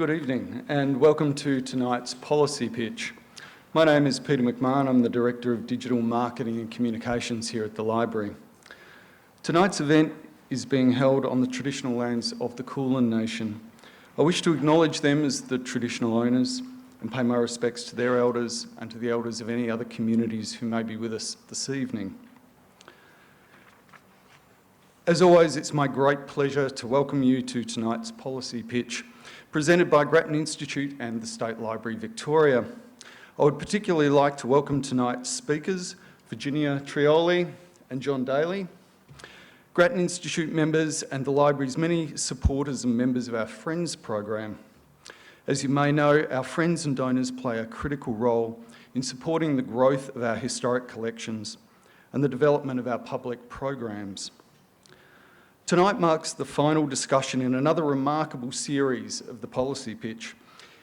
Good evening and welcome to tonight's policy pitch. My name is Peter McMahon. I'm the Director of Digital Marketing and Communications here at the Library. Tonight's event is being held on the traditional lands of the Kulin Nation. I wish to acknowledge them as the traditional owners and pay my respects to their elders and to the elders of any other communities who may be with us this evening. As always, it's my great pleasure to welcome you to tonight's policy pitch, presented by Grattan Institute and the State Library Victoria. I would particularly like to welcome tonight's speakers, Virginia Trioli and John Daly, Grattan Institute members and the Library's many supporters and members of our Friends program. As you may know, our friends and donors play a critical role in supporting the growth of our historic collections and the development of our public programs. Tonight marks the final discussion in another remarkable series of the policy pitch.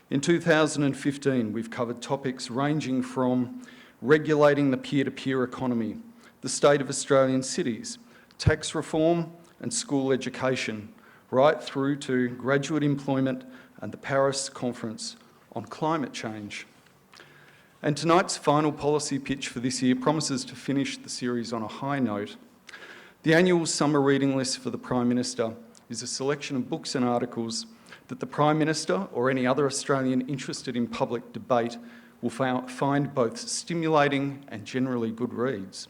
In 2015, we've covered topics ranging from regulating the peer-to-peer economy, the state of Australian cities, tax reform and school education, right through to graduate employment and the Paris Conference on climate change. And tonight's final policy pitch for this year promises to finish the series on a high note. The annual summer reading list for the Prime Minister is a selection of books and articles that the Prime Minister or any other Australian interested in public debate will find both stimulating and generally good reads.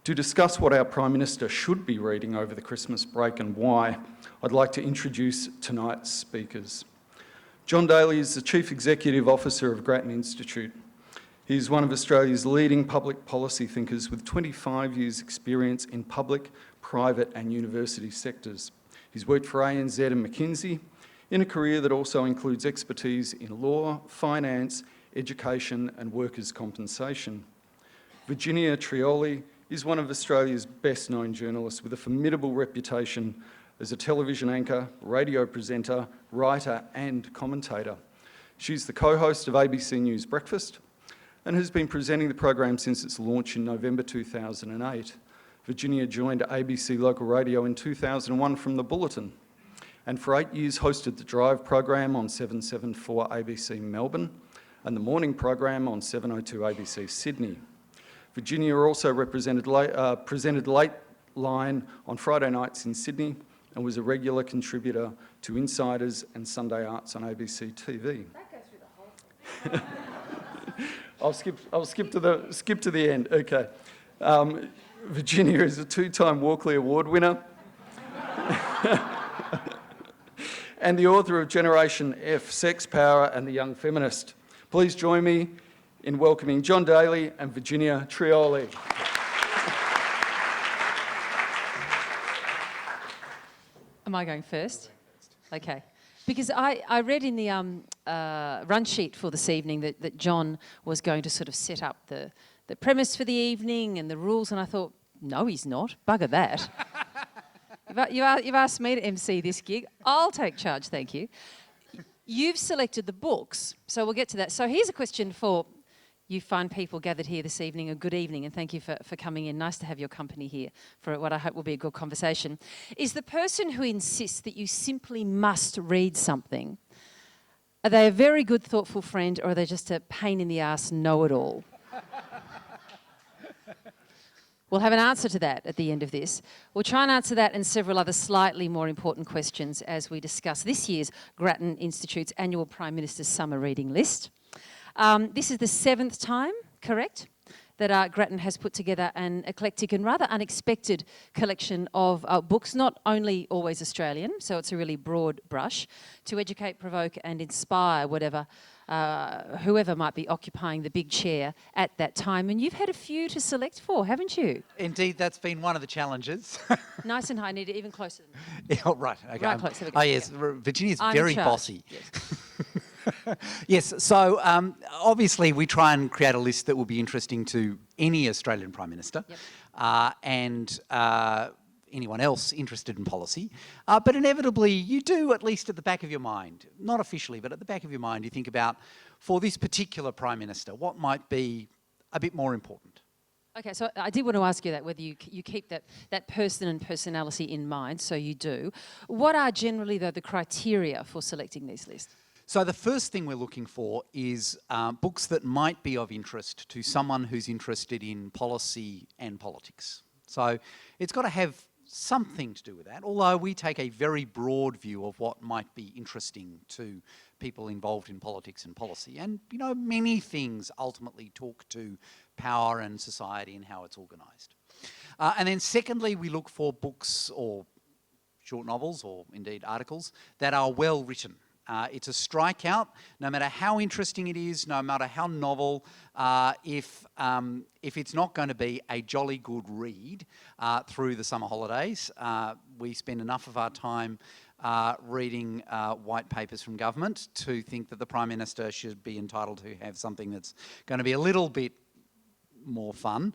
To discuss what our Prime Minister should be reading over the Christmas break and why, I'd like to introduce tonight's speakers. John Daly is the Chief Executive Officer of Grattan Institute. He is one of Australia's leading public policy thinkers with 25 years' experience in public, private and university sectors. He's worked for ANZ and McKinsey in a career that also includes expertise in law, finance, education and workers' compensation. Virginia Trioli is one of Australia's best-known journalists with a formidable reputation as a television anchor, radio presenter, writer and commentator. She's the co-host of ABC News Breakfast and has been presenting the program since its launch in November 2008. Virginia joined ABC Local Radio in 2001 from The Bulletin, and for 8 years hosted the Drive program on 774 ABC Melbourne and the morning program on 702 ABC Sydney. Virginia also presented Late Line on Friday nights in Sydney and was a regular contributor to Insiders and Sunday Arts on ABC TV. That goes through the whole thing. I'll skip to the end. Okay. Virginia is a two-time Walkley Award winner and the author of Generation F, Sex, Power and the Young Feminist. Please join me in welcoming John Daly and Virginia Trioli. Am I going first? Okay. Because I read in the run sheet for this evening that John was going to sort of set up the premise for the evening and the rules, and I thought, no, he's not. Bugger that. You've asked me to MC this gig. I'll take charge, thank you. You've selected the books, so we'll get to that. So here's a question for you fine people gathered here this evening. A good evening, and thank you for coming in. Nice to have your company here for what I hope will be a good conversation. Is the person who insists that you simply must read something, are they a very good, thoughtful friend, or are they just a pain in the ass know-it-all? We'll have an answer to that at the end of this. We'll try and answer that and several other slightly more important questions as we discuss this year's Grattan Institute's annual Prime Minister's Summer Reading List. This is the 7th time, correct, that Grattan has put together an eclectic and rather unexpected collection of books, not only always Australian, so it's a really broad brush, to educate, provoke and inspire whoever might be occupying the big chair at that time. And you've had a few to select for, haven't you? Indeed, that's been one of the challenges. Nice and high, need it even closer than that. Yeah, right, okay. Right close, there we go. Oh yes, Virginia's I'm very in charge. bossy. Yes. Yes, so obviously we try and create a list that will be interesting to any Australian Prime Minister. Yep. And anyone else interested in policy. But inevitably you do, at least at the back of your mind, not officially, but at the back of your mind, you think about, for this particular Prime Minister, what might be a bit more important. Okay, so I did want to ask you that, whether you keep that person and personality in mind, so you do. What are generally, though, the criteria for selecting these lists? So the first thing we're looking for is books that might be of interest to someone who's interested in policy and politics. So it's got to have something to do with that, although we take a very broad view of what might be interesting to people involved in politics and policy. And, you know, many things ultimately talk to power and society and how it's organised. And then secondly, we look for books or short novels or indeed articles that are well written. It's a strikeout, no matter how interesting it is, no matter how novel, if it's not going to be a jolly good read through the summer holidays. We spend enough of our time reading white papers from government to think that the Prime Minister should be entitled to have something that's going to be a little bit more fun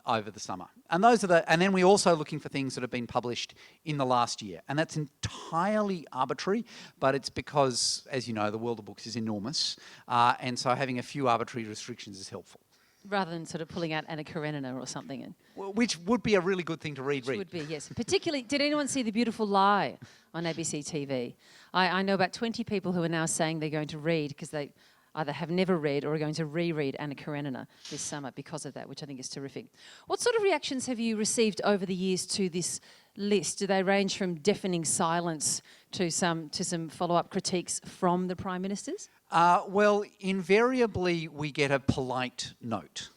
over the summer. And and then we're also looking for things that have been published in the last year. And that's entirely arbitrary, but it's because, as you know, the world of books is enormous. And so having a few arbitrary restrictions is helpful. Rather than sort of pulling out Anna Karenina or something. Which would be a really good thing to read. Which would be, yes. Particularly, did anyone see The Beautiful Lie on ABC TV? I know about 20 people who are now saying they're going to read because they either have never read or are going to reread Anna Karenina this summer because of that, which I think is terrific. What sort of reactions have you received over the years to this list? Do they range from deafening silence to some follow-up critiques from the Prime Ministers? Well, invariably we get a polite note.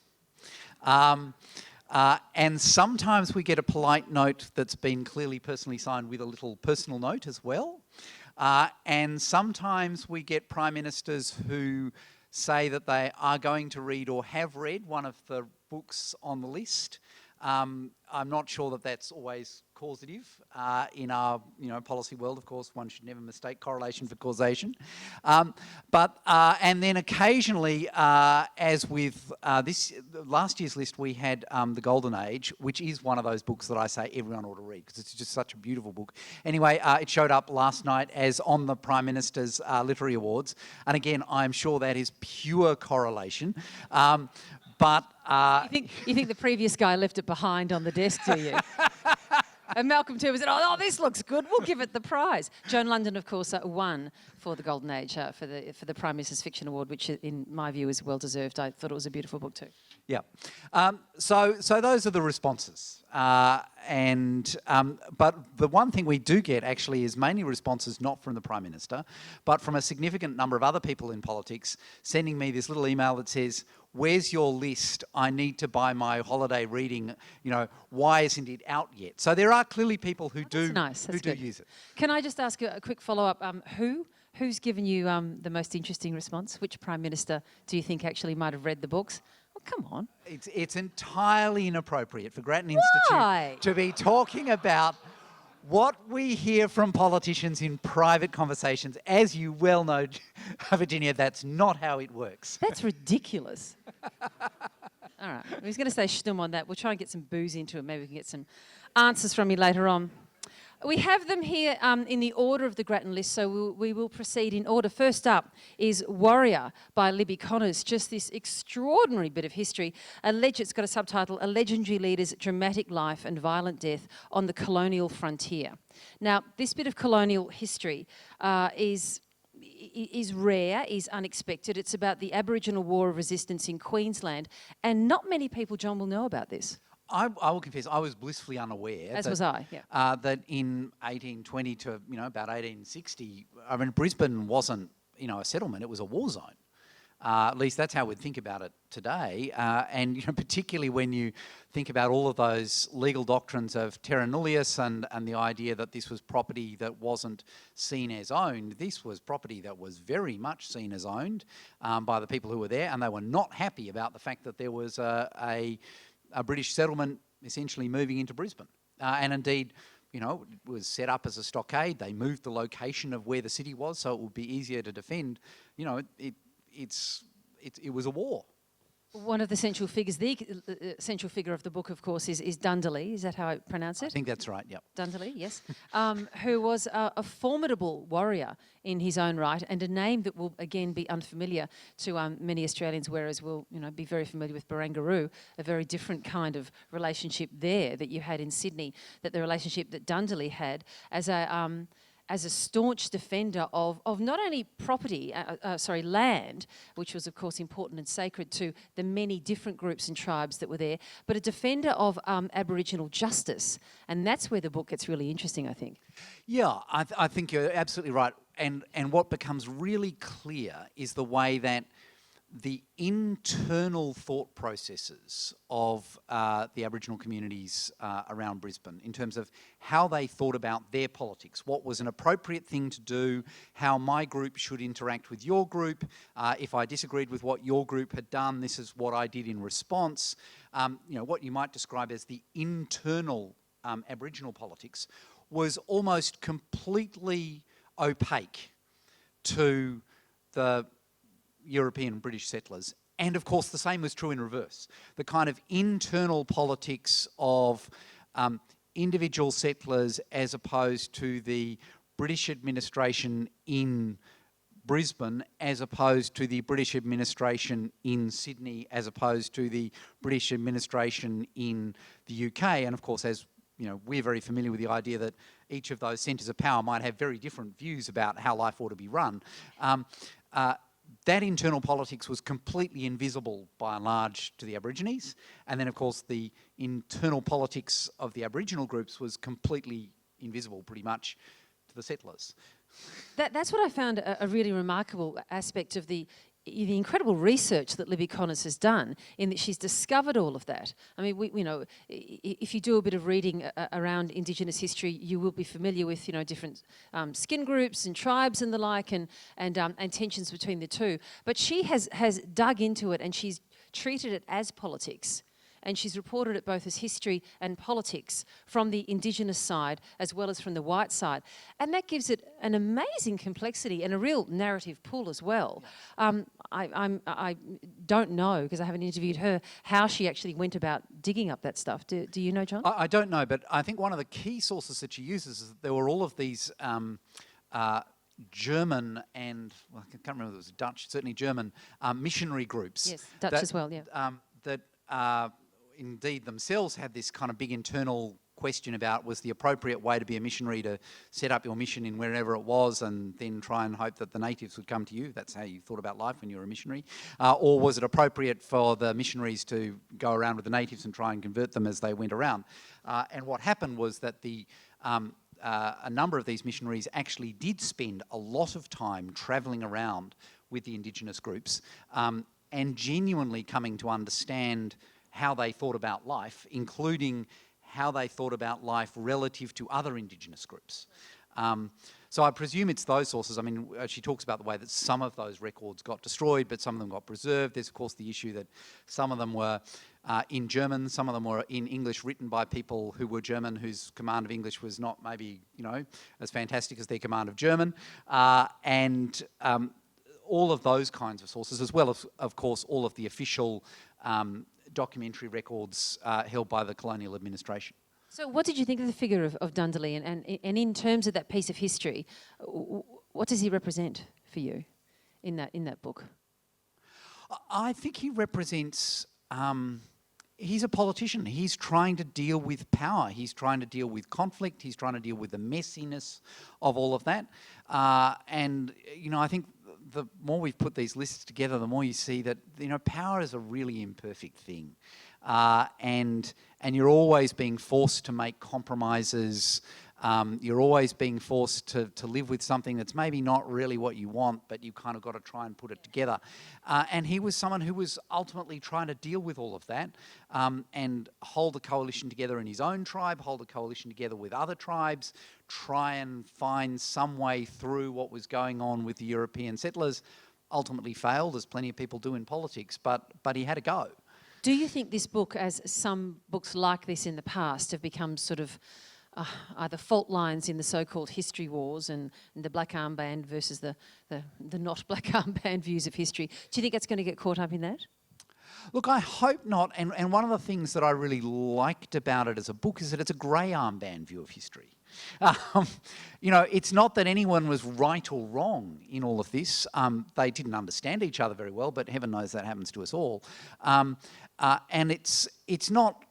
And sometimes we get a polite note that's been clearly personally signed with a little personal note as well. And sometimes we get Prime Ministers who say that they are going to read or have read one of the books on the list. I'm not sure that that's always causative in our policy world. Of course, one should never mistake correlation for causation. And then occasionally, as with this last year's list, we had The Golden Age, which is one of those books that I say everyone ought to read because it's just such a beautiful book. Anyway, it showed up last night as on the Prime Minister's Literary Awards. And again, I'm sure that is pure correlation. You think the previous guy left it behind on the desk, do you? And Malcolm too said, oh, this looks good, we'll give it the prize. Joan London, of course, won for The Golden Age for the Prime Minister's Fiction Award, which in my view is well deserved. I thought it was a beautiful book too. Yeah. So those are the responses. But the one thing we do get actually is mainly responses not from the Prime Minister, but from a significant number of other people in politics sending me this little email that says, where's your list? I need to buy my holiday reading. Why isn't it out yet? So there are clearly people who do use it. Can I just ask a quick follow-up? Who's given you the most interesting response? Which Prime Minister do you think actually might have read the books? Oh, come on. It's entirely inappropriate for Grattan Institute to be talking about what we hear from politicians in private conversations. As you well know, Virginia, that's not how it works. That's ridiculous. All right, I was going to say shtum on that. We'll try and get some booze into it. Maybe we can get some answers from you later on. We have them here in the order of the Grattan list, so we will proceed in order. First up is Warrior by Libby Connors, just this extraordinary bit of history. It's got a subtitle, A Legendary Leader's Dramatic Life and Violent Death on the Colonial Frontier. Now, this bit of colonial history is rare, is unexpected. It's about the Aboriginal War of Resistance in Queensland, and not many people, John, will know about this. I will confess, I was blissfully unaware. As was I, yeah. That in 1820 to about 1860, I mean, Brisbane wasn't a settlement; it was a war zone. At least that's how we'd think about it today. And particularly when you think about all of those legal doctrines of terra nullius and the idea that this was property that wasn't seen as owned. This was property that was very much seen as owned by the people who were there, and they were not happy about the fact that there was a British settlement essentially moving into Brisbane. And indeed, it was set up as a stockade. They moved the location of where the city was so it would be easier to defend. It was a war. One of the central figures, the central figure of the book, of course, is Daly. Is that how I pronounce it? I think that's right, yep. Daly, yes. Who was a formidable warrior in his own right, and a name that will again be unfamiliar to many Australians, whereas we'll be very familiar with Barangaroo, a very different kind of relationship there that you had in Sydney, that the relationship that Daly had as a staunch defender of not only property, land, which was of course important and sacred to the many different groups and tribes that were there, but a defender of Aboriginal justice. And that's where the book gets really interesting, I think. Yeah, I think you're absolutely right. And what becomes really clear is the way that the internal thought processes of the Aboriginal communities around Brisbane, in terms of how they thought about their politics, what was an appropriate thing to do, how my group should interact with your group. If I disagreed with what your group had done, this is what I did in response. What you might describe as the internal Aboriginal politics was almost completely opaque to the European and British settlers. And of course the same was true in reverse. The kind of internal politics of individual settlers as opposed to the British administration in Brisbane, as opposed to the British administration in Sydney, as opposed to the British administration in the UK. And of course, as we're very familiar with the idea that each of those centres of power might have very different views about how life ought to be run. That internal politics was completely invisible, by and large, to the Aborigines. And then, of course, the internal politics of the Aboriginal groups was completely invisible, pretty much, to the settlers. That's what I found a really remarkable aspect of the incredible research that Libby Connors has done, in that she's discovered all of that. I mean, if you do a bit of reading around Indigenous history, you will be familiar with, different skin groups and tribes and the like, and tensions between the two. But she has dug into it, and she's treated it as politics. And she's reported it both as history and politics from the Indigenous side as well as from the white side. And that gives it an amazing complexity and a real narrative pool as well. I don't know, because I haven't interviewed her, how she actually went about digging up that stuff. Do you know, John? I don't know, but I think one of the key sources that she uses is that there were all of these German and, well, I can't remember if it was Dutch, certainly German, missionary groups. Yes, Dutch as well, yeah. That indeed themselves had this kind of big internal question about, was the appropriate way to be a missionary to set up your mission in wherever it was and then try and hope that the natives would come to you? That's how you thought about life when you were a missionary. Or was it appropriate for the missionaries to go around with the natives and try and convert them as they went around? And what happened was that a number of these missionaries actually did spend a lot of time travelling around with the Indigenous groups and genuinely coming to understand how they thought about life, including how they thought about life relative to other Indigenous groups. So I presume it's those sources. I mean, she talks about the way that some of those records got destroyed, but some of them got preserved. There's, of course, the issue that some of them were in German, some of them were in English, written by people who were German, whose command of English was not maybe, as fantastic as their command of German. And all of those kinds of sources, as well as, of course, all of the official documentary records held by the colonial administration. So what did you think of the figure of Daly, and in terms of that piece of history, what does he represent for you in that book? I think he represents, he's a politician. He's trying to deal with power. He's trying to deal with conflict. He's trying to deal with the messiness of all of that. And, I think the more we've put these lists together, the more you see that, power is a really imperfect thing. And you're always being forced to make compromises. You're always being forced to live with something that's maybe not really what you want, but you kind of got to try and put it together. And he was someone who was ultimately trying to deal with all of that and hold a coalition together in his own tribe, hold a coalition together with other tribes, try and find some way through what was going on with the European settlers. Ultimately failed, as plenty of people do in politics, but he had a go. Do you think this book, as some books like this in the past, have become sort of either fault lines in the so-called history wars and the black armband versus the not black armband views of history? Do you think it's going to get caught up in that? Look, I hope not. And one of the things that I really liked about it as a book is that it's a grey armband view of history. It's not that anyone was right or wrong in all of this. They didn't understand each other very well, but heaven knows that happens to us all. And it's not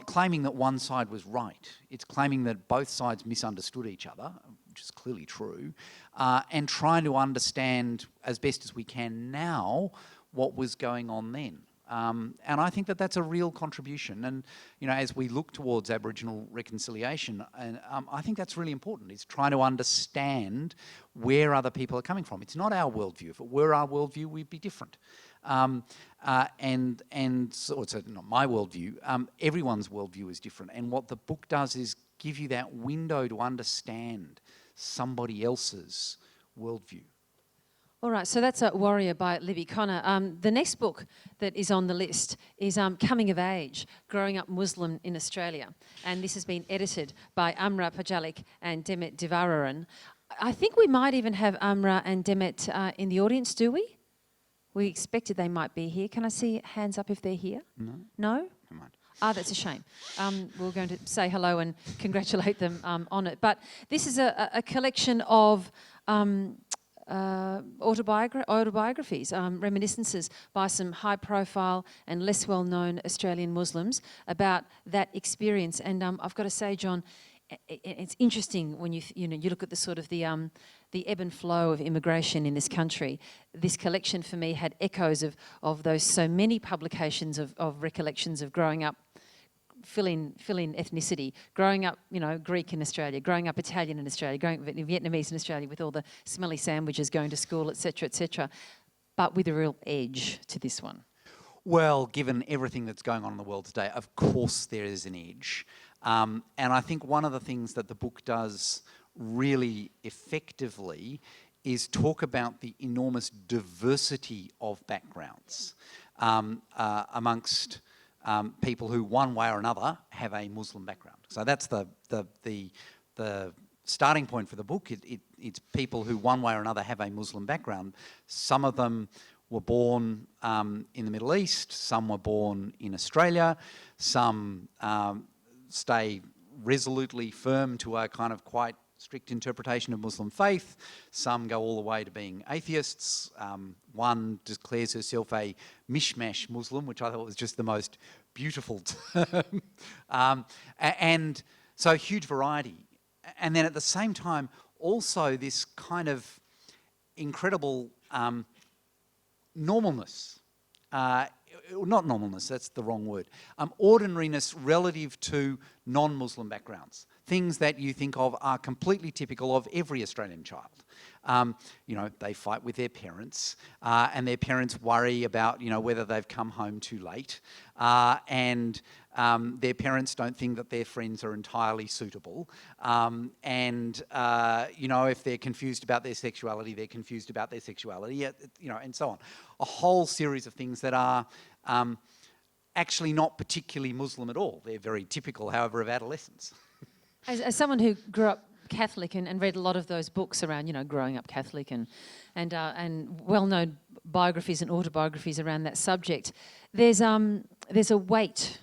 claiming that one side was right. It's claiming that both sides misunderstood each other, which is clearly true, and trying to understand as best as we can now what was going on then. And I think that that's a real contribution. And, as we look towards Aboriginal reconciliation, and I think that's really important, is trying to understand where other people are coming from. It's not our worldview. If it were our worldview, we'd be different. So it's not my worldview. Everyone's worldview is different. And what the book does is give you that window to understand somebody else's worldview. All right, so that's Warrior by Libby Connor. The next book that is on the list is Coming of Age, Growing Up Muslim in Australia. And this has been edited by Amra Pajalik and Demet Devararan. I think we might even have Amra and Demet in the audience, do we? We expected they might be here. Can I see hands up if they're here? No. No? Come on. That's a shame. We're going to say hello and congratulate them on it. But this is a collection of autobiographies, reminiscences by some high-profile and less well-known Australian Muslims about that experience. And I've got to say, John, it's interesting when you look at the sort of the ebb and flow of immigration in this country. This collection for me had echoes of those so many publications of recollections of growing up. Fill in ethnicity, growing up, Greek in Australia, growing up Italian in Australia, growing up Vietnamese in Australia with all the smelly sandwiches, going to school, etc., but with a real edge to this one. Well, given everything that's going on in the world today, of course there is an edge. And I think one of the things that the book does really effectively is talk about the enormous diversity of backgrounds amongst people who, one way or another, have a Muslim background. So that's the starting point for the book. It's people who, one way or another, have a Muslim background. Some of them were born in the Middle East. Some were born in Australia. Some stay resolutely firm to a kind of quite strict interpretation of Muslim faith. Some go all the way to being atheists. One declares herself a mishmash Muslim, which I thought was just the most beautiful term. And so huge variety. And then at the same time, also this kind of incredible normalness. Not normalness, that's the wrong word. Ordinariness relative to non-Muslim backgrounds. Things that you think of are completely typical of every Australian child. They fight with their parents, and their parents worry about, whether they've come home too late. And their parents don't think that their friends are entirely suitable. If they're confused about their sexuality, they're confused about their sexuality, and so on. A whole series of things that are actually not particularly Muslim at all. They're very typical, however, of adolescence. As someone who grew up Catholic and read a lot of those books around, growing up Catholic and well-known biographies and autobiographies around that subject, there's a weight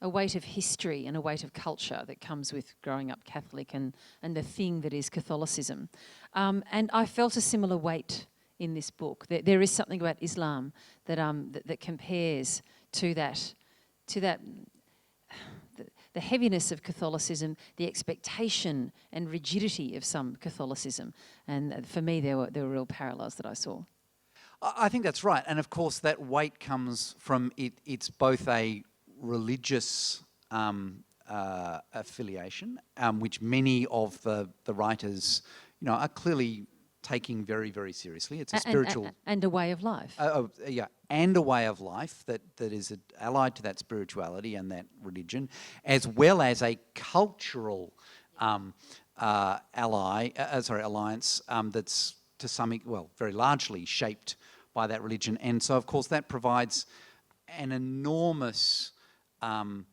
of history and a weight of culture that comes with growing up Catholic and the thing that is Catholicism. And I felt a similar weight in this book. There is something about Islam that compares to that. The heaviness of Catholicism, the expectation and rigidity of some Catholicism. And for me, there were real parallels that I saw. I think that's right. And of course, that weight comes from it's both a religious affiliation, which many of the writers, are clearly taking very, very seriously. It's a spiritual... And a way of life. And a way of life that is allied to that spirituality and that religion, as well as a cultural alliance that's very largely shaped by that religion. And so, of course, that provides an enormous part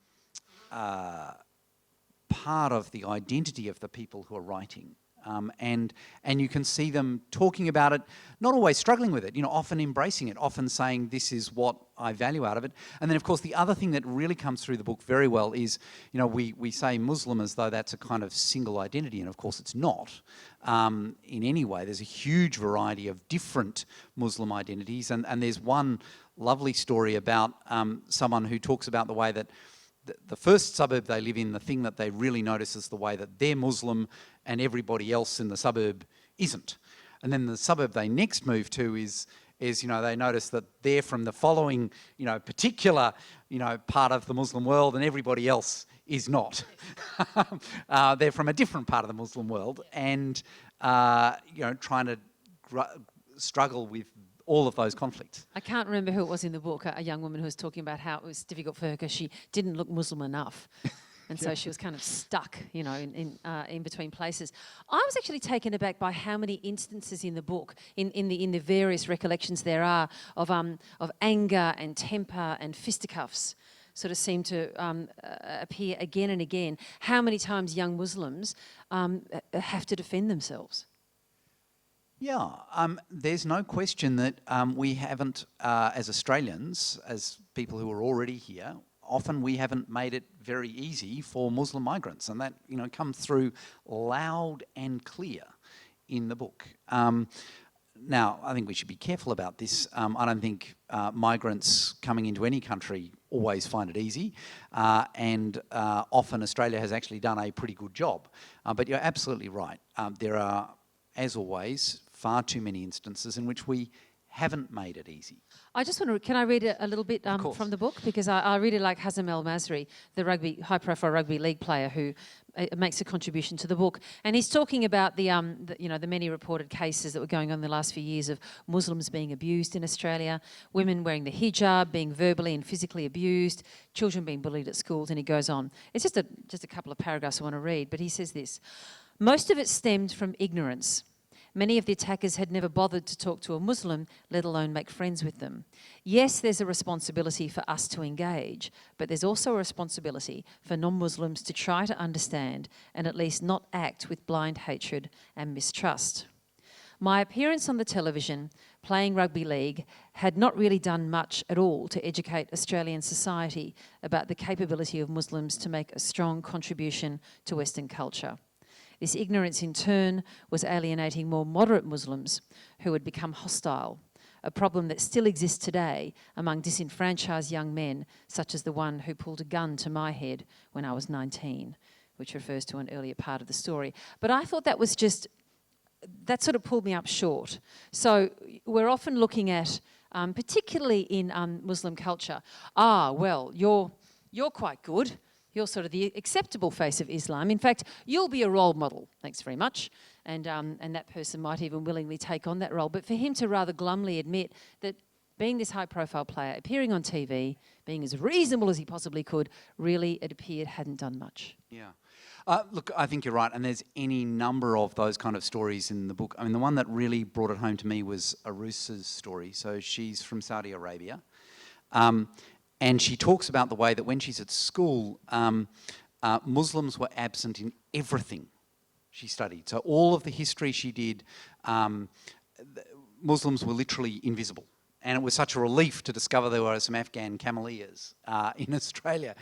of the identity of the people who are writing. and you can see them talking about it, not always struggling with it, often embracing it, often saying this is what I value out of it. And then of course the other thing that really comes through the book very well is, we say Muslim as though that's a kind of single identity, and of course it's not in any way. There's a huge variety of different Muslim identities, and there's one lovely story about someone who talks about the way that the first suburb they live in, the thing that they really notice is the way that they're Muslim and everybody else in the suburb isn't. And then the suburb they next move to is they notice that they're from the following, particular, part of the Muslim world, and everybody else is not. They're from a different part of the Muslim world, and trying to struggle with all of those conflicts. I can't remember who it was in the book, a young woman who was talking about how it was difficult for her because she didn't look Muslim enough. And so she was kind of stuck, in between places. I was actually taken aback by how many instances in the book, in the various recollections there are of anger and temper and fisticuffs sort of seem to appear again and again. How many times young Muslims have to defend themselves? Yeah, there's no question that we haven't, as Australians, as people who are already here, often we haven't made it very easy for Muslim migrants, and that comes through loud and clear in the book. Now, I think we should be careful about this. I don't think migrants coming into any country always find it easy, and often Australia has actually done a pretty good job. But you're absolutely right. There are, as always, far too many instances in which we haven't made it easy. I just want to, can I read a little bit from the book? Because I really like Hazem El Masri, the high-profile rugby league player who makes a contribution to the book. And he's talking about the many reported cases that were going on in the last few years of Muslims being abused in Australia, women wearing the hijab, being verbally and physically abused, children being bullied at schools, and he goes on. It's just a couple of paragraphs I want to read, but he says this: most of it stemmed from ignorance. Many of the attackers had never bothered to talk to a Muslim, let alone make friends with them. Yes, there's a responsibility for us to engage, but there's also a responsibility for non-Muslims to try to understand and at least not act with blind hatred and mistrust. My appearance on the television, playing rugby league, had not really done much at all to educate Australian society about the capability of Muslims to make a strong contribution to Western culture. This ignorance, in turn, was alienating more moderate Muslims who had become hostile, a problem that still exists today among disenfranchised young men, such as the one who pulled a gun to my head when I was 19, which refers to an earlier part of the story. But I thought that sort of pulled me up short. So we're often looking at, particularly in Muslim culture, well, you're quite good. You're sort of the acceptable face of Islam. In fact, you'll be a role model. Thanks very much. And that person might even willingly take on that role. But for him to rather glumly admit that being this high-profile player, appearing on TV, being as reasonable as he possibly could, really, it appeared, hadn't done much. Yeah. Look, I think you're right, and there's any number of those kind of stories in the book. I mean, the one that really brought it home to me was Arusa's story. So she's from Saudi Arabia. And she talks about the way that when she's at school, Muslims were absent in everything she studied. So all of the history she did, Muslims were literally invisible. And it was such a relief to discover there were some Afghan cameleers in Australia,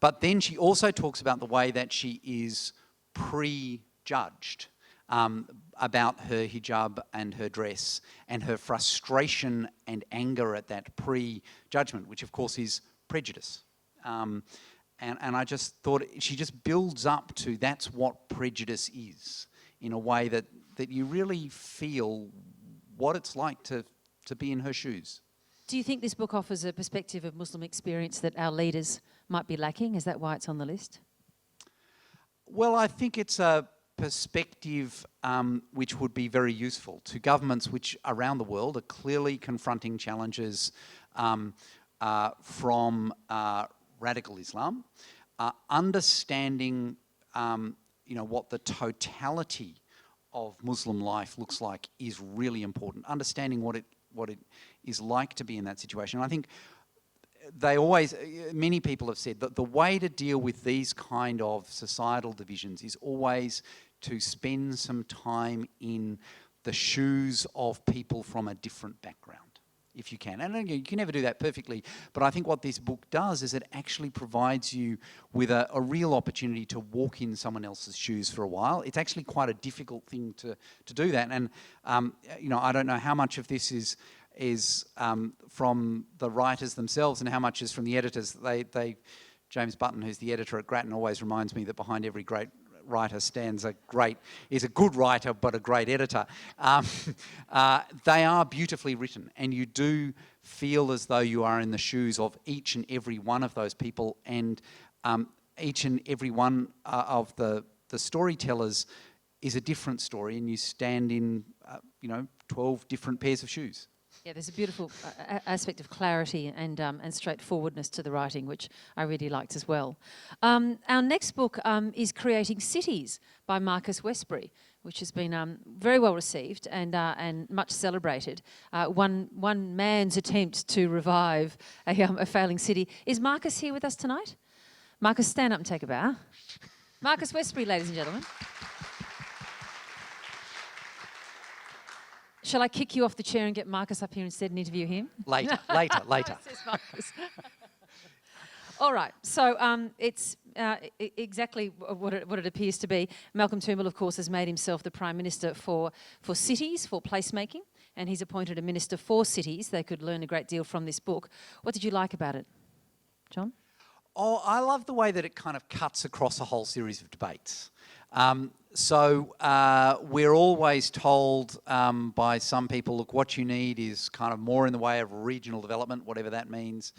But then she also talks about the way that she is prejudged about her hijab and her dress, and her frustration and anger at that prejudgment, which of course is prejudice. And I just thought she just builds up to that's what prejudice is, in a way that you really feel what it's like to be in her shoes. Do you think this book offers a perspective of Muslim experience that our leaders might be lacking? Is that why it's on the list? Well, I think it's a perspective which would be very useful to governments which around the world are clearly confronting challenges from radical Islam, understanding what the totality of Muslim life looks like is really important. Understanding what it is like to be in that situation. And I think many people have said that the way to deal with these kind of societal divisions is always to spend some time in the shoes of people from a different background, if you can. And again, you can never do that perfectly, but I think what this book does is it actually provides you with a real opportunity to walk in someone else's shoes for a while. It's actually quite a difficult thing to do that. And, I don't know how much of this is from the writers themselves and how much is from the editors. James Button, who's the editor at Grattan, always reminds me that behind every great writer is a good writer but a great editor. They are beautifully written, and you do feel as though you are in the shoes of each and every one of those people, and each and every one of the storytellers is a different story, and you stand in 12 different pairs of shoes. Yeah, there's a beautiful aspect of clarity and straightforwardness to the writing, which I really liked as well. Our next book is Creating Cities by Marcus Westbury, which has been very well received and much celebrated. One man's attempt to revive a failing city. Is Marcus here with us tonight? Marcus, stand up and take a bow. Marcus Westbury, ladies and gentlemen. Shall I kick you off the chair and get Marcus up here instead and interview him? Later. Says Marcus. All right, so it's exactly what it appears to be. Malcolm Turnbull, of course, has made himself the Prime Minister for cities, for placemaking, and he's appointed a Minister for Cities. They could learn a great deal from this book. What did you like about it, John? Oh, I love the way that it kind of cuts across a whole series of debates. So we're always told by some people, look, what you need is kind of more in the way of regional development, whatever that means.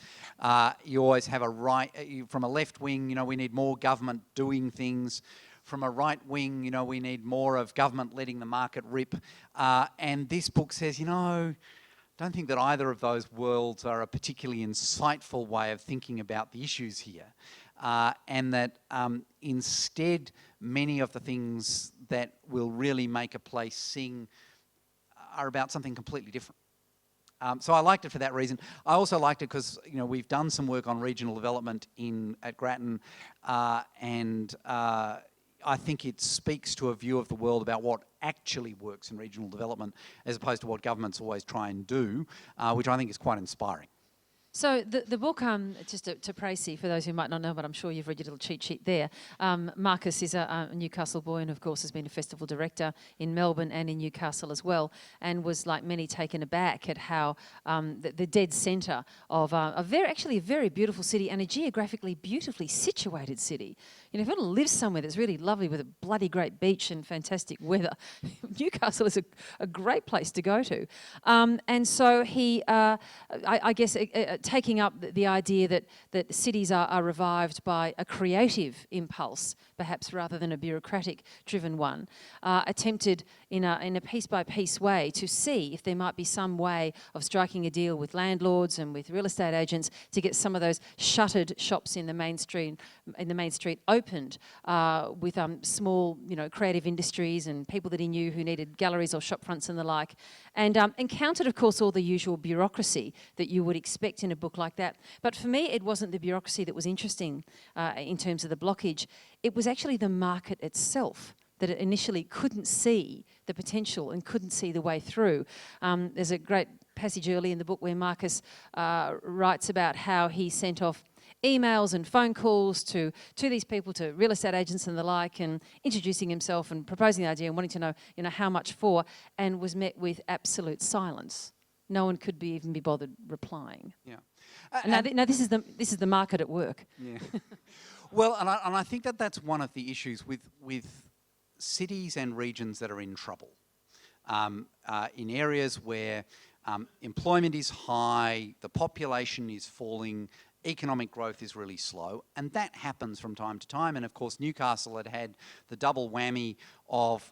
You always have a right, from a left wing, we need more government doing things. From a right wing, we need more of government letting the market rip. And this book says, don't think that either of those worlds are a particularly insightful way of thinking about the issues here. And that instead, many of the things that will really make a place sing are about something completely different. So I liked it for that reason. I also liked it because we've done some work on regional development at Grattan, and I think it speaks to a view of the world about what actually works in regional development as opposed to what governments always try and do, which I think is quite inspiring. So the book, just to précis, for those who might not know, but I'm sure you've read your little cheat sheet there, Marcus is a Newcastle boy and of course has been a festival director in Melbourne and in Newcastle as well, and was like many taken aback at how the dead centre of a very beautiful city and a geographically beautifully situated city. If you want to live somewhere that's really lovely with a bloody great beach and fantastic weather, Newcastle is a great place to go to. And so he, I guess, taking up the idea that cities are revived by a creative impulse, perhaps rather than a bureaucratic-driven one, attempted in a piece-by-piece way to see if there might be some way of striking a deal with landlords and with real estate agents to get some of those shuttered shops in the main street opened with small, creative industries and people that he knew who needed galleries or shop fronts and the like, and encountered, of course, all the usual bureaucracy that you would expect in a book like that. But for me, it wasn't the bureaucracy that was interesting in terms of the blockage. It was actually the market itself that it initially couldn't see the potential and couldn't see the way through. There's a great passage early in the book where Marcus writes about how he sent off emails and phone calls to these people, to real estate agents and the like, and introducing himself and proposing the idea and wanting to know, how much for, and was met with absolute silence. No one could even be bothered replying. Yeah. Now this is the market at work. Yeah. Well, and I think that's one of the issues with cities and regions that are in trouble. In areas where employment is high, the population is falling, economic growth is really slow, and that happens from time to time. And of course, Newcastle had the double whammy of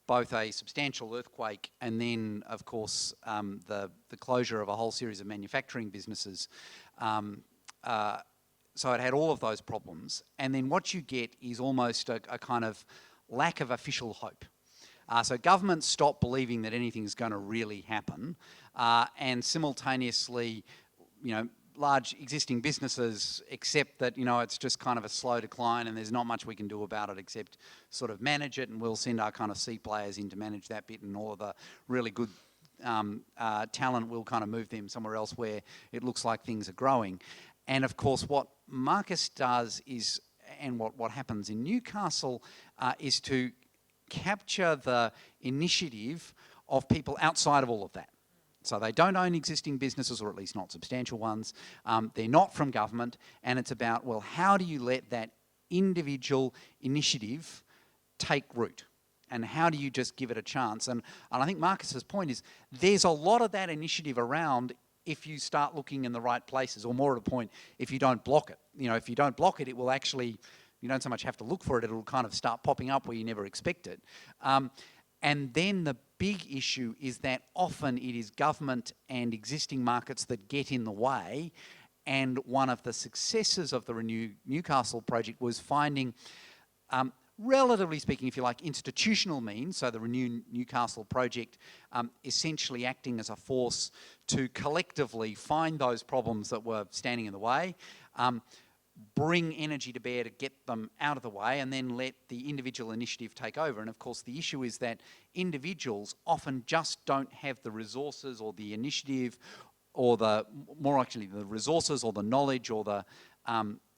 both a substantial earthquake and then, of course, the closure of a whole series of manufacturing businesses. So it had all of those problems. And then what you get is almost a kind of lack of official hope. So governments stop believing that anything's going to really happen, and simultaneously, large existing businesses accept that, it's just kind of a slow decline and there's not much we can do about it except sort of manage it, and we'll send our kind of C players in to manage that bit, and all of the really good talent will kind of move them somewhere else where it looks like things are growing. And of course what Marcus does is, and what happens in Newcastle, is to capture the initiative of people outside of all of that. So they don't own existing businesses, or at least not substantial ones. They're not from government, and it's about, well, how do you let that individual initiative take root? And how do you just give it a chance? And I think Marcus's point is there's a lot of that initiative around if you start looking in the right places, or more to the point, if you don't block it. If you don't block it, it will actually, you don't so much have to look for it, it'll kind of start popping up where you never expect it. And then the big issue is that often it is government and existing markets that get in the way. And one of the successes of the Renew Newcastle project was finding, relatively speaking, if you like, institutional means. So the Renew Newcastle project essentially acting as a force to collectively find those problems that were standing in the way, bring energy to bear to get them out of the way, and then let the individual initiative take over. And of course the issue is that individuals often just don't have the resources or the initiative, or the resources or the knowledge or the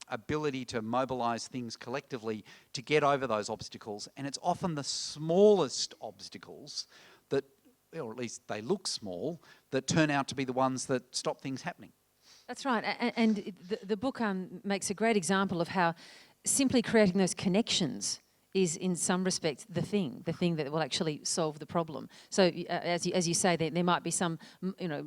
ability to mobilise things collectively to get over those obstacles. And it's often the smallest obstacles that, or at least they look small, that turn out to be the ones that stop things happening. That's right, and the book makes a great example of how simply creating those connections is in some respects the thing that will actually solve the problem. So as you say, there might be some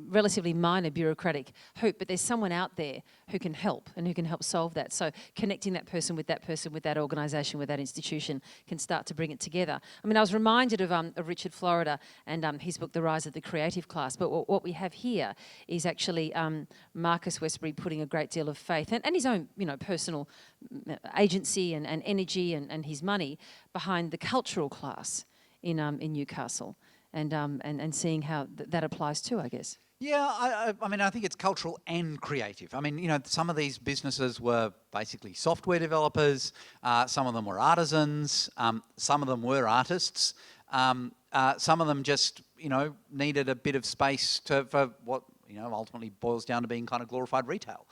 relatively minor bureaucratic hoop, but there's someone out there who can help and who can help solve that. So connecting that person, with that organisation, with that institution can start to bring it together. I mean, I was reminded of Richard Florida and his book, The Rise of the Creative Class. But what we have here is actually Marcus Westbury putting a great deal of faith and his own personal agency and energy and his money behind the cultural class in Newcastle, and seeing how that applies too, I guess. Yeah, I mean, I think it's cultural and creative. I mean, some of these businesses were basically software developers, some of them were artisans, some of them were artists, some of them just, needed a bit of space for what ultimately boils down to being kind of glorified retail.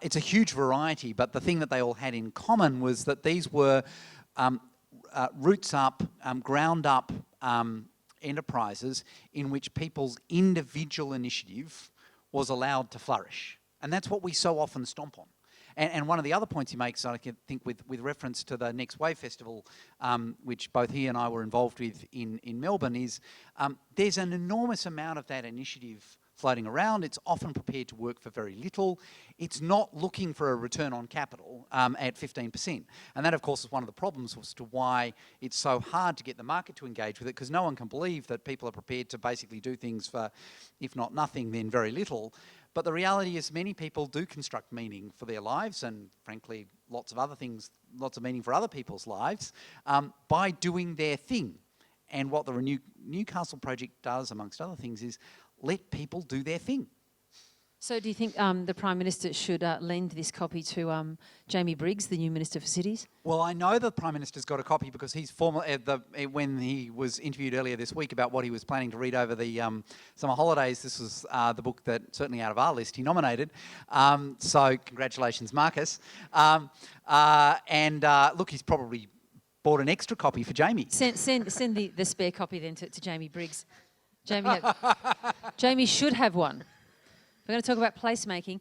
It's a huge variety, but the thing that they all had in common was that these were roots up, ground up enterprises in which people's individual initiative was allowed to flourish. And that's what we so often stomp on. And one of the other points he makes, I think, with reference to the Next Wave Festival, which both he and I were involved with in Melbourne, is there's an enormous amount of that initiative floating around. It's often prepared to work for very little. It's not looking for a return on capital at 15%. And that, of course, is one of the problems as to why it's so hard to get the market to engage with it, because no one can believe that people are prepared to basically do things for, if not nothing, then very little. But the reality is many people do construct meaning for their lives, and frankly, lots of other things, lots of meaning for other people's lives, by doing their thing. And what the Renew Newcastle project does, amongst other things, is let people do their thing. So do you think the Prime Minister should lend this copy to Jamie Briggs, the new Minister for Cities? Well, I know the Prime Minister's got a copy because he's when he was interviewed earlier this week about what he was planning to read over the summer holidays, this was the book that, certainly out of our list, he nominated. So congratulations, Marcus. Look, he's probably bought an extra copy for Jamie. Send the spare copy then to Jamie Briggs. Jamie should have one. We're going to talk about placemaking.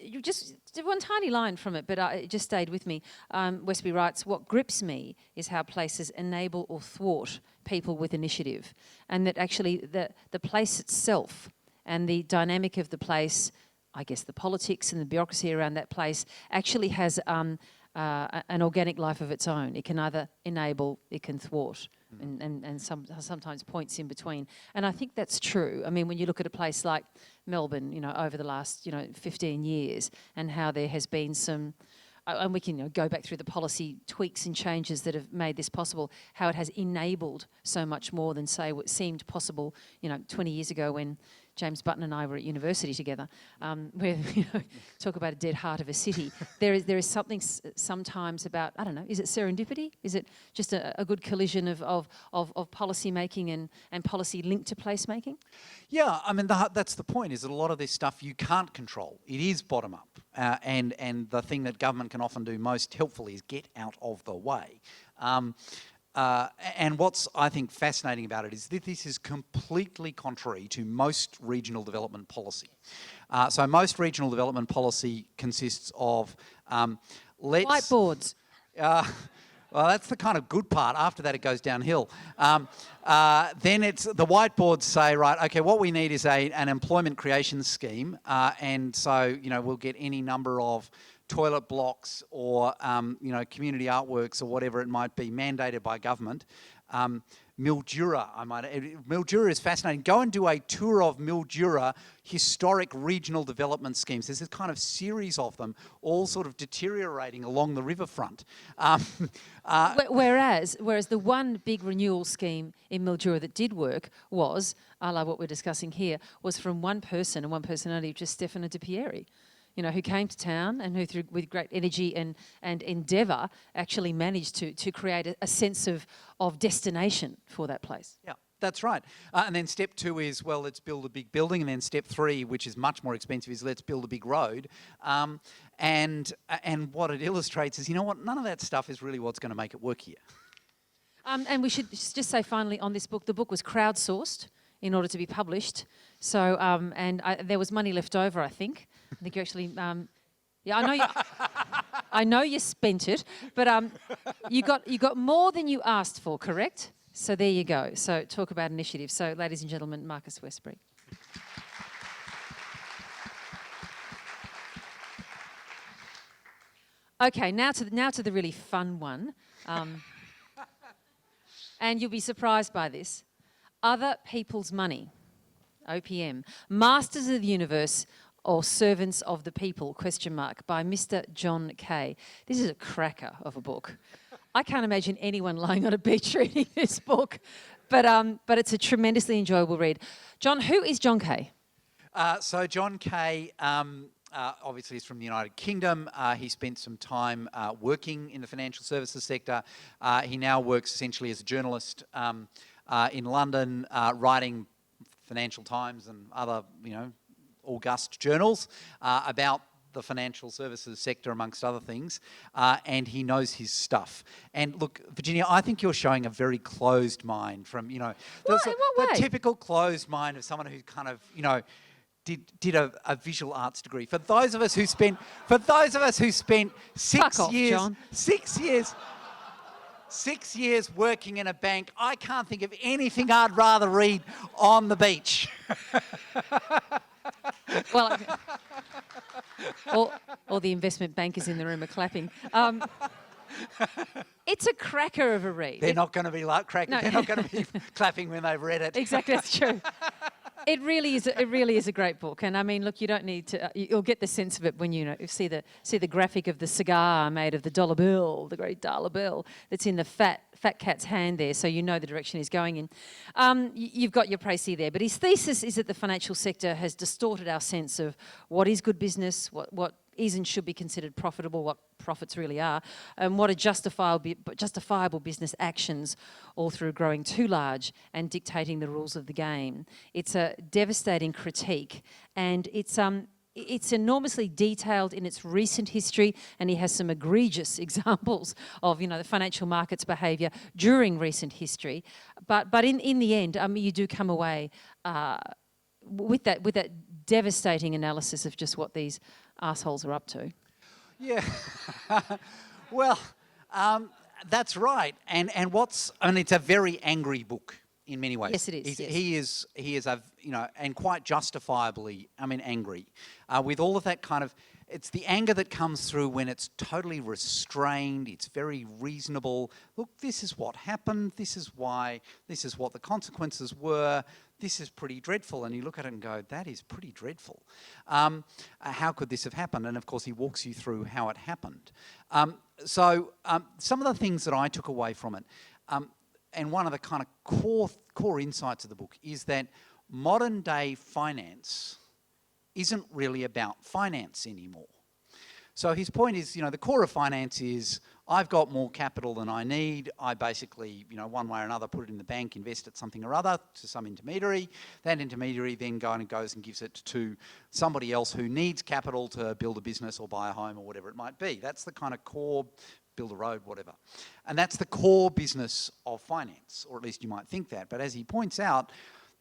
You just did one tiny line from it, but it just stayed with me. Westbury writes, "What grips me is how places enable or thwart people with initiative, and that actually the place itself and the dynamic of the place, I guess the politics and the bureaucracy around that place, actually has an organic life of its own. It can either enable, it can thwart." And sometimes points in between. And I think that's true. I mean, when you look at a place like Melbourne, over the last, 15 years, and how there has been some, and we can go back through the policy tweaks and changes that have made this possible, how it has enabled so much more than, say, what seemed possible, 20 years ago when James Button and I were at university together, where talk about a dead heart of a city. There is something sometimes about, I don't know, is it serendipity? Is it just a good collision of policy making and policy linked to placemaking? Yeah, I mean, that's the point, is that a lot of this stuff you can't control. It is bottom up. And the thing that government can often do most helpfully is get out of the way. And what's, I think, fascinating about it is that this is completely contrary to most regional development policy. So most regional development policy consists of Whiteboards. Well, that's the kind of good part. After that, it goes downhill. Then it's the whiteboards say, right, okay, what we need is an employment creation scheme, and so we'll get any number of toilet blocks or community artworks or whatever it might be mandated by government. Mildura, Mildura is fascinating. Go and do a tour of Mildura historic regional development schemes. There's this kind of series of them, all sort of deteriorating along the riverfront. Whereas the one big renewal scheme in Mildura that did work was, a la what we're discussing here, was from one person and one person only, just Stefano De Pieri, who came to town and who, with great energy and endeavour, actually managed to create a sense of destination for that place. Yeah, that's right. And then step 2 is, well, let's build a big building. And then step 3, which is much more expensive, is let's build a big road. And what it illustrates is, none of that stuff is really what's going to make it work here. And we should just say finally on this book, the book was crowdsourced in order to be published. So, there was money left over, I think. I think you actually, I know you spent it, but you got more than you asked for, correct? So there you go. So talk about initiative. So, ladies and gentlemen, Marcus Westbury. Okay, now to the really fun one, and you'll be surprised by this. Other People's Money, OPM, Masters of the Universe or Servants of the People, ? By Mr. John Kay. This is a cracker of a book. I can't imagine anyone lying on a beach reading this book, but it's a tremendously enjoyable read. John, who is John Kay? So John Kay, obviously, is from the United Kingdom. He spent some time working in the financial services sector. He now works essentially as a journalist in London, writing Financial Times and other, august journals about the financial services sector, amongst other things, and he knows his stuff. And look, Virginia, I think you're showing a very closed mind from, In what way? the typical closed mind of someone who kind of, did a visual arts degree. For those of us who spent 6 Fuck off, years, John. 6 years. 6 years working in a bank, I can't think of anything I'd rather read on the beach. Well, all the investment bankers in the room are clapping. It's a cracker of a read. They're not going to be like cracking. No. They're not going to be clapping when they've read it. Exactly, that's true. It really is a great book, and I mean, look, you don't need to. You'll get the sense of it when you see the graphic of the cigar made of the dollar bill, the great dollar bill that's in the fat cat's hand there, so you know the direction he's going in. You've got your précis there, but his thesis is that the financial sector has distorted our sense of what is good business, what is and should be considered profitable, what profits really are, and what are justifiable business actions, all through growing too large and dictating the rules of the game. It's a devastating critique, and it's enormously detailed in its recent history, and he has some egregious examples of the financial markets behaviour during recent history. But in the end, you do come away with that devastating analysis of just what these assholes are up to. Yeah. Well, that's right. And it's a very angry book in many ways. Yes, it is. Yes. He is and quite justifiably, angry with all of that kind of. It's the anger that comes through when it's totally restrained. It's very reasonable. Look, this is what happened. This is why. This is what the consequences were. This is pretty dreadful. And you look at it and go, that is pretty dreadful. How could this have happened? And of course, he walks you through how it happened. So some of the things that I took away from it, and one of the kind of core insights of the book is that modern day finance isn't really about finance anymore. So his point is, the core of finance is I've got more capital than I need. I basically, one way or another, put it in the bank, invest it something or other to some intermediary. That intermediary then goes and gives it to somebody else who needs capital to build a business or buy a home or whatever it might be. That's the kind of core, build a road, whatever. And that's the core business of finance, or at least you might think that. But as he points out,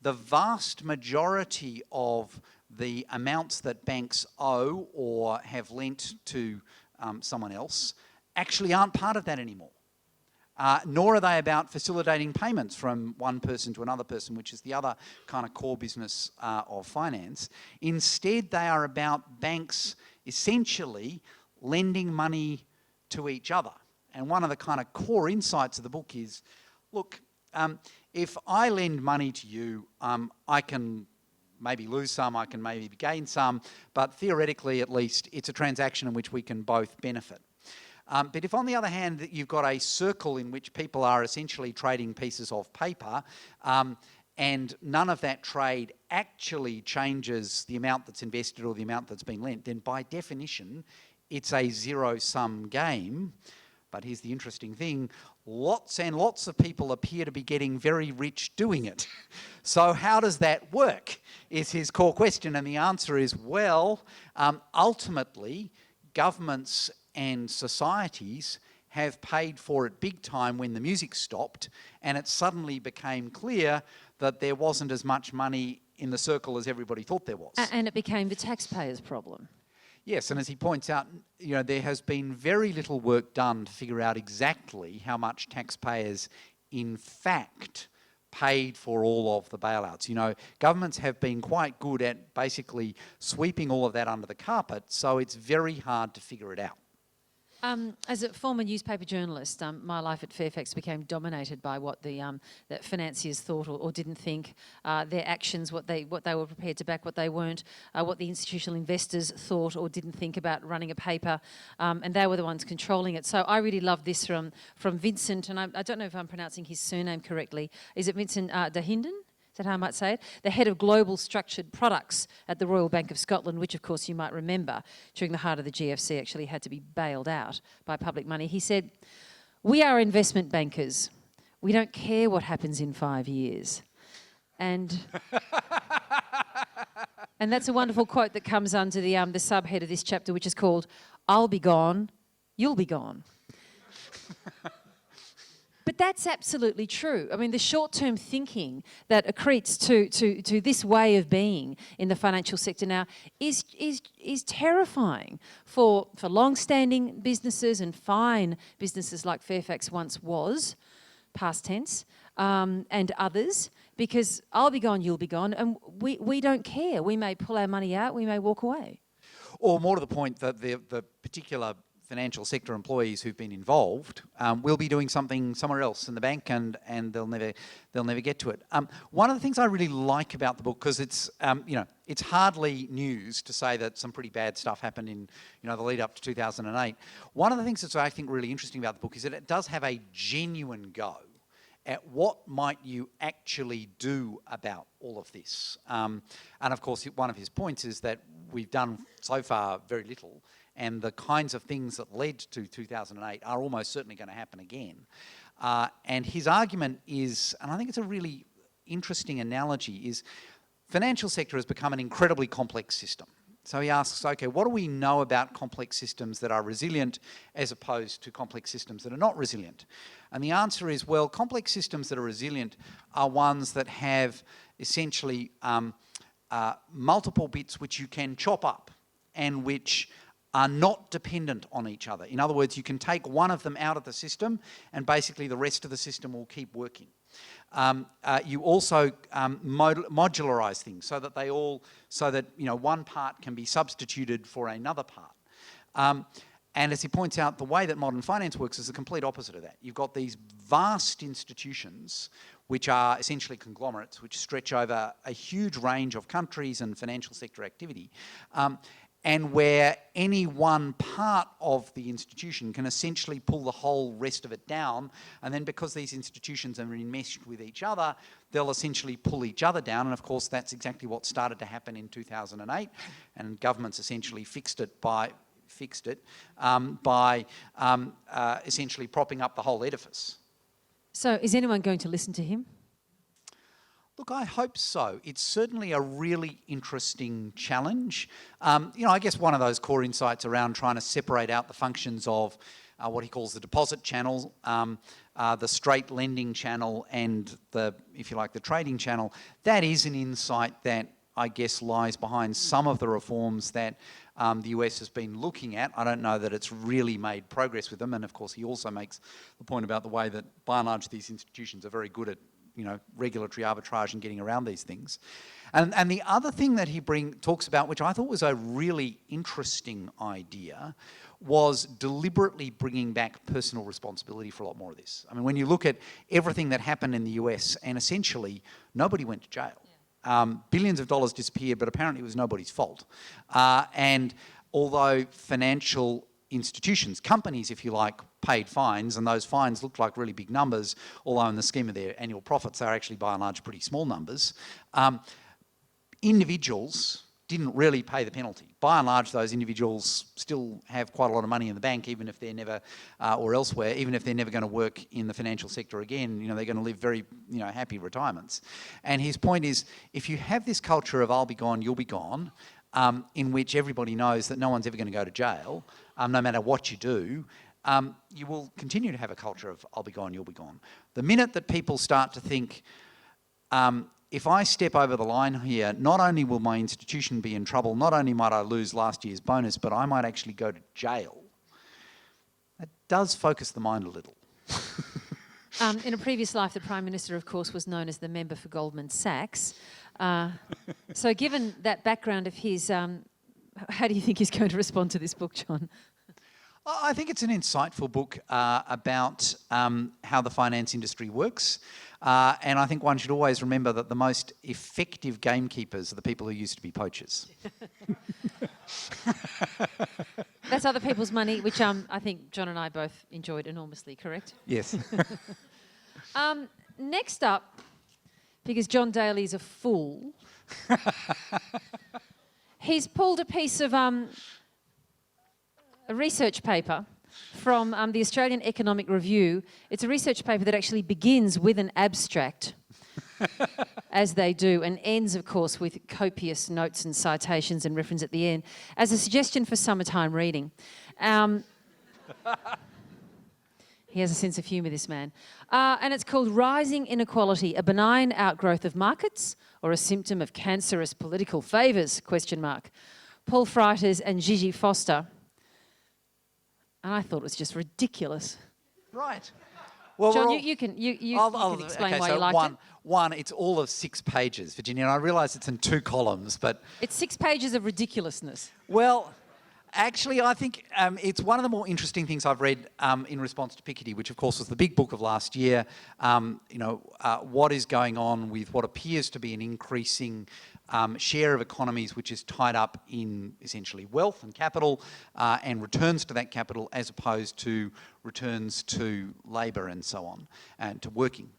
the vast majority of the amounts that banks owe or have lent to someone else actually aren't part of that anymore. Nor are they about facilitating payments from one person to another person, which is the other kind of core business of finance. Instead, they are about banks essentially lending money to each other. And one of the kind of core insights of the book is, look, if I lend money to you, I can maybe lose some, I can maybe gain some, but theoretically at least it's a transaction in which we can both benefit. But if on the other hand you've got a circle in which people are essentially trading pieces of paper, and none of that trade actually changes the amount that's invested or the amount that's been lent, then by definition it's a zero-sum game. But here's the interesting thing, lots and lots of people appear to be getting very rich doing it. So how does that work, is his core question. And the answer is, well, ultimately, governments and societies have paid for it big time when the music stopped, and it suddenly became clear that there wasn't as much money in the circle as everybody thought there was. And it became the taxpayer's problem. Yes, and as he points out, there has been very little work done to figure out exactly how much taxpayers in fact paid for all of the bailouts. Governments have been quite good at basically sweeping all of that under the carpet, so it's very hard to figure it out. As a former newspaper journalist, my life at Fairfax became dominated by what the financiers thought or didn't think, their actions, what they were prepared to back, what they weren't, what the institutional investors thought or didn't think about running a paper, and they were the ones controlling it. So I really love this from Vincent, and I don't know if I'm pronouncing his surname correctly. Is it Vincent Dahinden? Is that how I might say it? The head of global structured products at the Royal Bank of Scotland, which of course you might remember during the heart of the GFC actually had to be bailed out by public money. He said, "We are investment bankers. We don't care what happens in 5 years." And that's a wonderful quote that comes under the subhead of this chapter, which is called, "I'll be gone, you'll be gone." But that's absolutely true. I mean, the short-term thinking that accretes to this way of being in the financial sector now is terrifying for long-standing businesses and fine businesses like Fairfax once was, past tense, and others, because I'll be gone, you'll be gone, and we don't care. We may pull our money out, we may walk away. Or more to the point, that the particular financial sector employees who've been involved will be doing something somewhere else in the bank, and they'll never get to it. One of the things I really like about the book, because it's it's hardly news to say that some pretty bad stuff happened in the lead up to 2008. One of the things that's I think really interesting about the book is that it does have a genuine go at what might you actually do about all of this. And of course, one of his points is that we've done so far very little, and the kinds of things that led to 2008 are almost certainly going to happen again. And his argument is, and I think it's a really interesting analogy, is financial sector has become an incredibly complex system. So he asks, okay, what do we know about complex systems that are resilient as opposed to complex systems that are not resilient? And the answer is, well, complex systems that are resilient are ones that have essentially multiple bits which you can chop up and which are not dependent on each other. In other words, you can take one of them out of the system and basically the rest of the system will keep working. You also modularize things so that one part can be substituted for another part. And as he points out, the way that modern finance works is the complete opposite of that. You've got these vast institutions which are essentially conglomerates, which stretch over a huge range of countries and financial sector activity. and where any one part of the institution can essentially pull the whole rest of it down, and then because these institutions are enmeshed with each other, they'll essentially pull each other down, and of course that's exactly what started to happen in 2008, and governments essentially fixed it by essentially propping up the whole edifice. So is anyone going to listen to him? Look, I hope so. It's certainly a really interesting challenge. I guess one of those core insights around trying to separate out the functions of what he calls the deposit channel, the straight lending channel, and the trading channel, that is an insight that I guess lies behind some of the reforms that the US has been looking at. I don't know that it's really made progress with them, and of course he also makes the point about the way that by and large these institutions are very good at regulatory arbitrage and getting around these things. And the other thing that he talks about, which I thought was a really interesting idea, was deliberately bringing back personal responsibility for a lot more of this. I mean, when you look at everything that happened in the US, and essentially nobody went to jail. Billions of dollars disappeared, but apparently it was nobody's fault. And although financial institutions, companies, if you like, paid fines, and those fines looked like really big numbers, although in the scheme of their annual profits, they're actually by and large pretty small numbers. Individuals didn't really pay the penalty. By and large, those individuals still have quite a lot of money in the bank, even if they're never, or elsewhere, even if they're never going to work in the financial sector again. They're going to live very, happy retirements. And his point is, if you have this culture of I'll be gone, you'll be gone, in which everybody knows that no one's ever going to go to jail, no matter what you do, you will continue to have a culture of I'll be gone, you'll be gone. The minute that people start to think, if I step over the line here, not only will my institution be in trouble, not only might I lose last year's bonus, but I might actually go to jail. That does focus the mind a little. In a previous life, the Prime Minister, of course, was known as the member for Goldman Sachs. So given that background of his, how do you think he's going to respond to this book, John? I think it's an insightful book about how the finance industry works. And I think one should always remember that the most effective gamekeepers are the people who used to be poachers. That's other people's money, which I think John and I both enjoyed enormously, correct? Yes. Next up, because John Daly is a fool, he's pulled a piece of a research paper from the Australian Economic Review. It's a research paper that actually begins with an abstract, as they do, and ends, of course, with copious notes and citations and reference at the end, as a suggestion for summertime reading. He has a sense of humour, this man. And it's called Rising Inequality, a Benign Outgrowth of Markets or a Symptom of Cancerous Political Favours, ? Paul Freiters and Gigi Foster. And I thought it was just ridiculous. Right. Well, John, you can explain why you liked it. One, it's all of 6 pages, Virginia, and I realise it's in 2 columns, but... It's 6 pages of ridiculousness. Well, actually, I think it's one of the more interesting things I've read in response to Piketty, which, of course, was the big book of last year. What is going on with what appears to be an increasing share of economies which is tied up in essentially wealth and capital and returns to that capital as opposed to returns to labour and so on, and to working.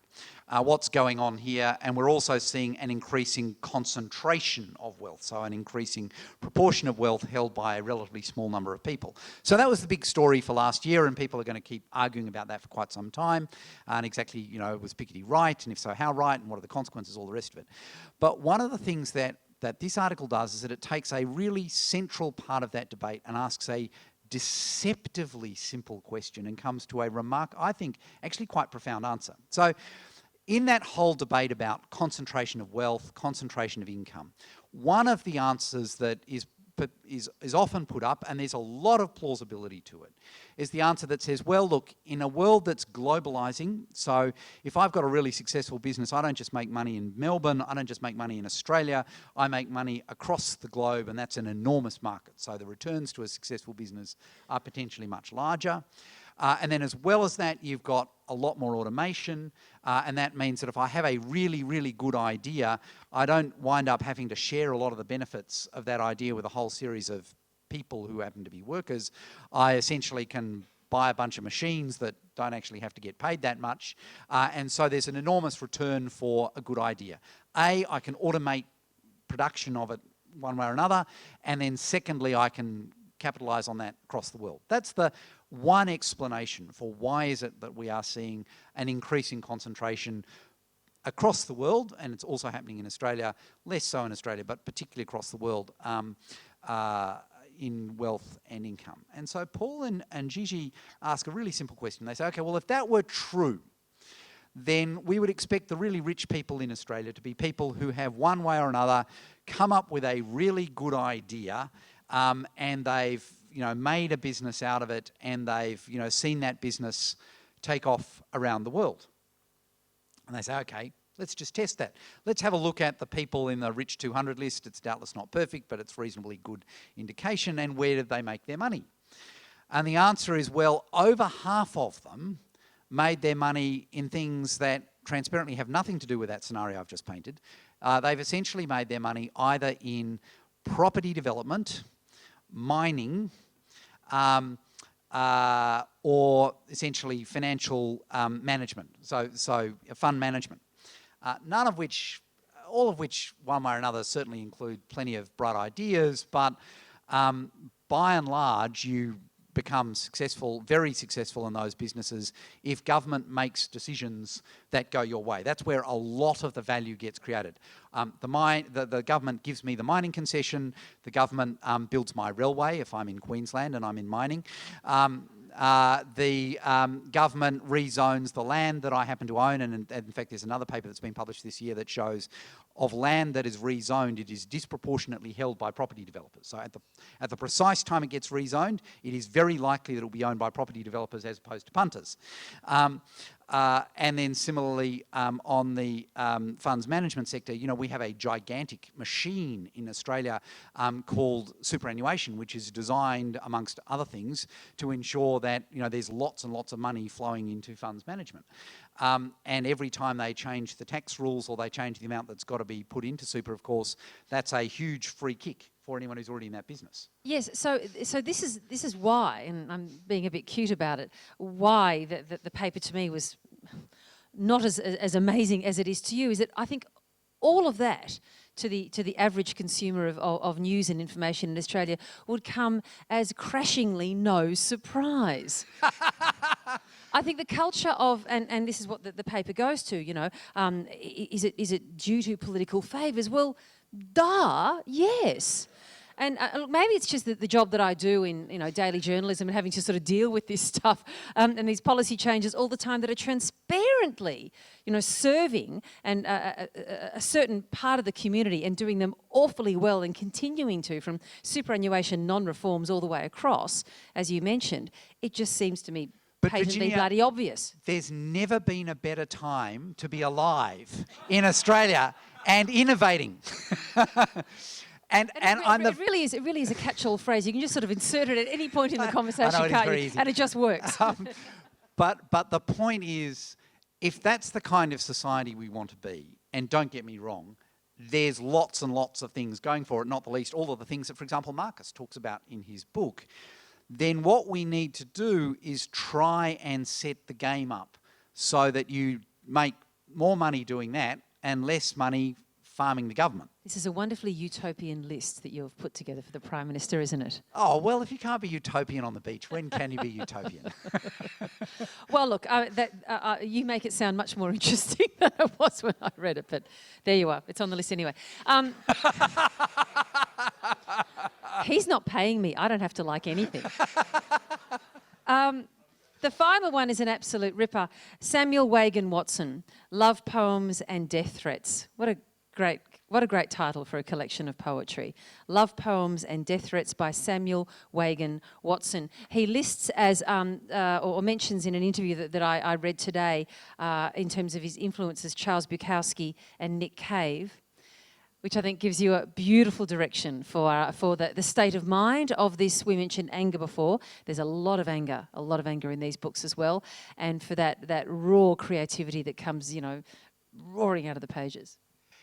What's going on here, and we're also seeing an increasing concentration of wealth, so an increasing proportion of wealth held by a relatively small number of people. So that was the big story for last year, and people are going to keep arguing about that for quite some time, and exactly, was Piketty right, and if so, how right, and what are the consequences, all the rest of it. But one of the things that this article does is that it takes a really central part of that debate and asks a deceptively simple question and comes to a I think, actually quite profound answer. So, in that whole debate about concentration of wealth, concentration of income, one of the answers that is often put up, and there's a lot of plausibility to it, is the answer that says, well, look, in a world that's globalising, so if I've got a really successful business, I don't just make money in Melbourne, I don't just make money in Australia, I make money across the globe, and that's an enormous market. So the returns to a successful business are potentially much larger. And then as well as that, you've got a lot more automation, and that means that if I have a really, really good idea, I don't wind up having to share a lot of the benefits of that idea with a whole series of people who happen to be workers. I essentially can buy a bunch of machines that don't actually have to get paid that much. And so there's an enormous return for a good idea. I can automate production of it one way or another. And then secondly, I can capitalise on that across the world. That's the one explanation for why is it that we are seeing an increasing concentration across the world, and it's also happening in Australia, less so in Australia, but particularly across the world, in wealth and income. And so Paul and Gigi ask a really simple question. They say, okay, well, if that were true, then we would expect the really rich people in Australia to be people who have one way or another come up with a really good idea, and they've made a business out of it, and they've seen that business take off around the world. And they say, okay, let's just test that. Let's have a look at the people in the Rich 200 list. It's doubtless not perfect, but it's reasonably good indication. And where did they make their money? And the answer is, well, over half of them made their money in things that transparently have nothing to do with that scenario I've just painted. They've essentially made their money either in property development, mining, or essentially financial management, so fund management. All of which, one way or another, certainly include plenty of bright ideas, but by and large, you become successful, very successful in those businesses if government makes decisions that go your way. That's where a lot of the value gets created. The government gives me the mining concession, the government builds my railway if I'm in Queensland and I'm in mining. The government rezones the land that I happen to own, and in fact there's another paper that's been published this year that shows of land that is rezoned, it is disproportionately held by property developers. So at the precise time it gets rezoned, it is very likely that it will be owned by property developers as opposed to punters. And then similarly, on the funds management sector, we have a gigantic machine in Australia called superannuation, which is designed, amongst other things, to ensure that there's lots and lots of money flowing into funds management. And every time they change the tax rules or they change the amount that's got to be put into super, of course, that's a huge free kick for anyone who's already in that business. Yes, so this is why, and I'm being a bit cute about it, why the paper to me was not as amazing as it is to you, is that I think all of that to the average consumer of news and information in Australia would come as crashingly no surprise. I think the culture of, and this is what the paper goes to, is it due to political favours? Well, duh, yes. And look, maybe it's just the job that I do in daily journalism and having to sort of deal with this stuff and these policy changes all the time that are transparently, serving and a certain part of the community and doing them awfully well and continuing to, from superannuation non-reforms all the way across, as you mentioned. It just seems to me patently Virginia, bloody obvious. There's never been a better time to be alive in Australia and innovating. It really is a catch-all phrase. You can just sort of insert it at any point in the conversation, can't you? And it just works. But the point is, if that's the kind of society we want to be, and don't get me wrong, there's lots and lots of things going for it, not the least all of the things that, for example, Marcus talks about in his book, then what we need to do is try and set the game up so that you make more money doing that and less money farming the government. This is a wonderfully utopian list that you've put together for the Prime Minister, isn't it? Oh, well, if you can't be utopian on the beach, when can you be utopian? Well, look, you make it sound much more interesting than it was when I read it, but there you are. It's on the list anyway. He's not paying me. I don't have to like anything. The final one is an absolute ripper. Samuel Wagan Watson, Love Poems and Death Threats. What a great title for a collection of poetry. Love Poems and Death Threats by Samuel Wagan Watson. He lists as, or mentions in an interview that I read today, in terms of his influences, Charles Bukowski and Nick Cave, which I think gives you a beautiful direction for the state of mind of this. We mentioned anger before. There's a lot of anger in these books as well, and for that raw creativity that comes, roaring out of the pages.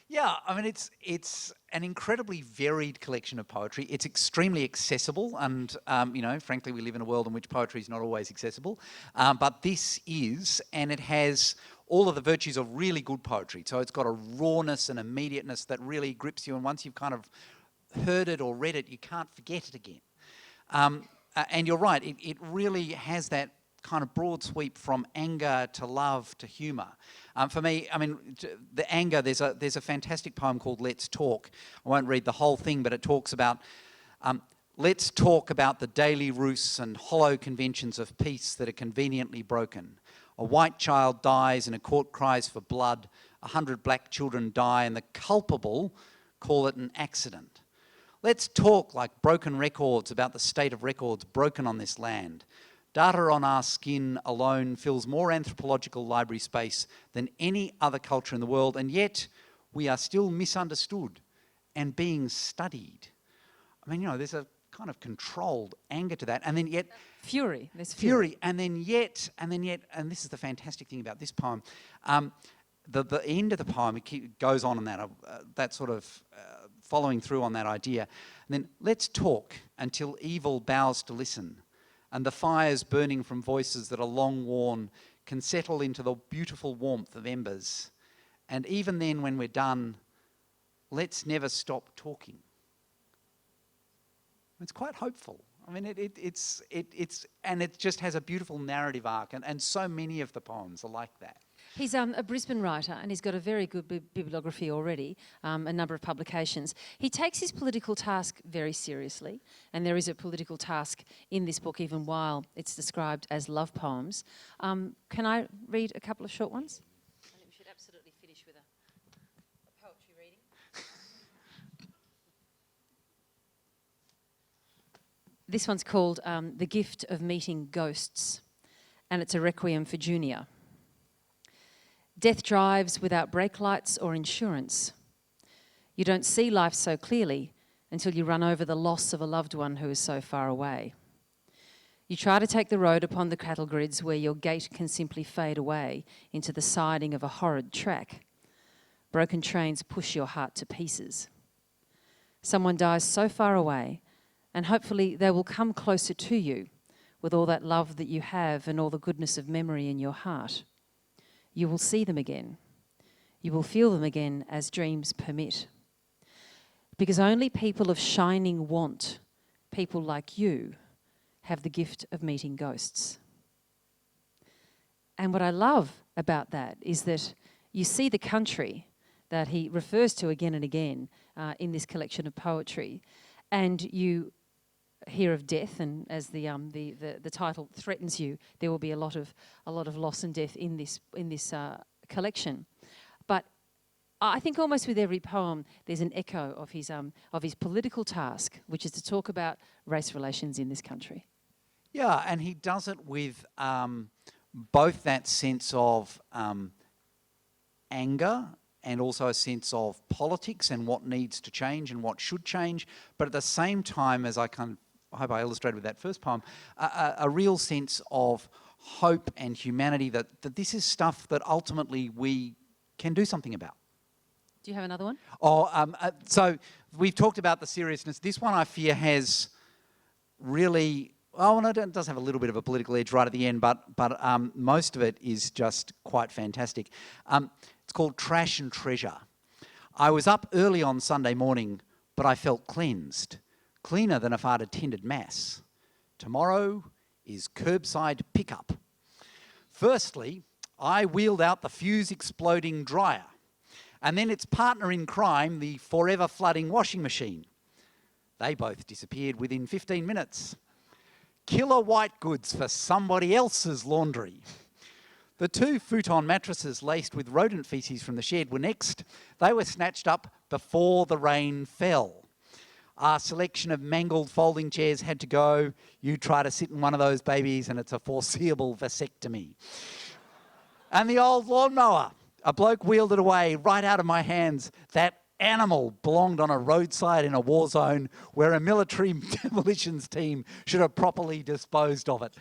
Yeah, I mean, it's an incredibly varied collection of poetry. It's extremely accessible, and frankly, we live in a world in which poetry is not always accessible. But this is, and it has all of the virtues of really good poetry. So it's got a rawness and immediateness that really grips you, and once you've kind of heard it or read it, you can't forget it again. And you're right, it really has that kind of broad sweep from anger to love to humour. For me, I mean, the anger, there's a fantastic poem called Let's Talk. I won't read the whole thing, but it talks about, let's talk about the daily ruse and hollow conventions of peace that are conveniently broken. A white child dies and a court cries for blood. 100 black children die and the culpable call it an accident. Let's talk like broken records about the state of records broken on this land. Data on our skin alone fills more anthropological library space than any other culture in the world, and yet we are still misunderstood and being studied. I mean, there's a kind of controlled anger to that, and then yet... Fury. There's fury. And then yet, and this is the fantastic thing about this poem, the end of the poem, it goes on in that sort of following through on that idea. And then, let's talk until evil bows to listen, and the fires burning from voices that are long worn can settle into the beautiful warmth of embers. And even then, when we're done, let's never stop talking. It's quite hopeful. I mean, it just has a beautiful narrative arc, and so many of the poems are like that. He's a Brisbane writer, and he's got a very good bibliography already, a number of publications. He takes his political task very seriously, and there is a political task in this book, even while it's described as love poems. Can I read a couple of short ones? I think we should absolutely finish with a poetry reading. This one's called The Gift of Meeting Ghosts, and it's a requiem for Junior. Death drives without brake lights or insurance. You don't see life so clearly until you run over the loss of a loved one who is so far away. You try to take the road upon the cattle grids where your gait can simply fade away into the siding of a horrid track. Broken trains push your heart to pieces. Someone dies so far away, and hopefully they will come closer to you with all that love that you have and all the goodness of memory in your heart. You will see them again. You will feel them again as dreams permit. Because only people of shining want, people like you, have the gift of meeting ghosts. And what I love about that is that you see the country that he refers to again and again in this collection of poetry, and you hear of death, and as the title threatens you, there will be a lot of loss and death in this collection. But I think almost with every poem, there's an echo of his political task, which is to talk about race relations in this country. Yeah, and he does it with both that sense of anger and also a sense of politics and what needs to change and what should change, but at the same time, as I hope I illustrated with that first poem, a real sense of hope and humanity that this is stuff that ultimately we can do something about. Do you have another one? So we've talked about the seriousness. This one I fear has really, it does have a little bit of a political edge right at the end, but most of it is just quite fantastic. It's called Trash and Treasure. I was up early on Sunday morning, but I felt cleansed. Cleaner than if I'd attended Mass. Tomorrow is curbside pickup. Firstly, I wheeled out the fuse-exploding dryer, and then its partner in crime, the forever flooding washing machine. They both disappeared within 15 minutes. Killer white goods for somebody else's laundry. The 2 futon mattresses laced with rodent feces from the shed were next. They were snatched up before the rain fell. Our selection of mangled folding chairs had to go. You try to sit in one of those babies and it's a foreseeable vasectomy. And the old lawnmower. A bloke wheeled it away right out of my hands. That animal belonged on a roadside in a war zone where a military demolitions team should have properly disposed of it.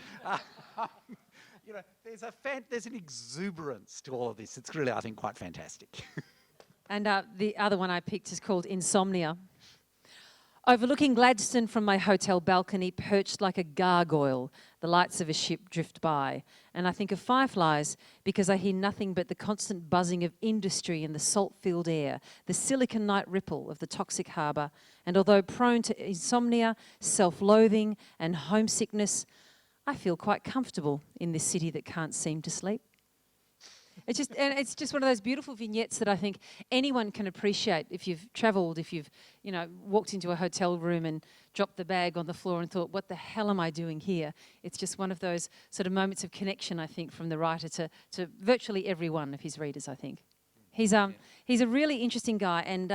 There's an exuberance to all of this. It's really, I think, quite fantastic. And the other one I picked is called Insomnia. Overlooking Gladstone from my hotel balcony, perched like a gargoyle, the lights of a ship drift by. And I think of fireflies because I hear nothing but the constant buzzing of industry in the salt-filled air, the silicon night ripple of the toxic harbour. And although prone to insomnia, self-loathing and homesickness, I feel quite comfortable in this city that can't seem to sleep. It's just one of those beautiful vignettes that I think anyone can appreciate if you've travelled, if you've, walked into a hotel room and dropped the bag on the floor and thought, what the hell am I doing here? It's just one of those sort of moments of connection, I think, from the writer to virtually every one of his readers, I think. He's a really interesting guy, and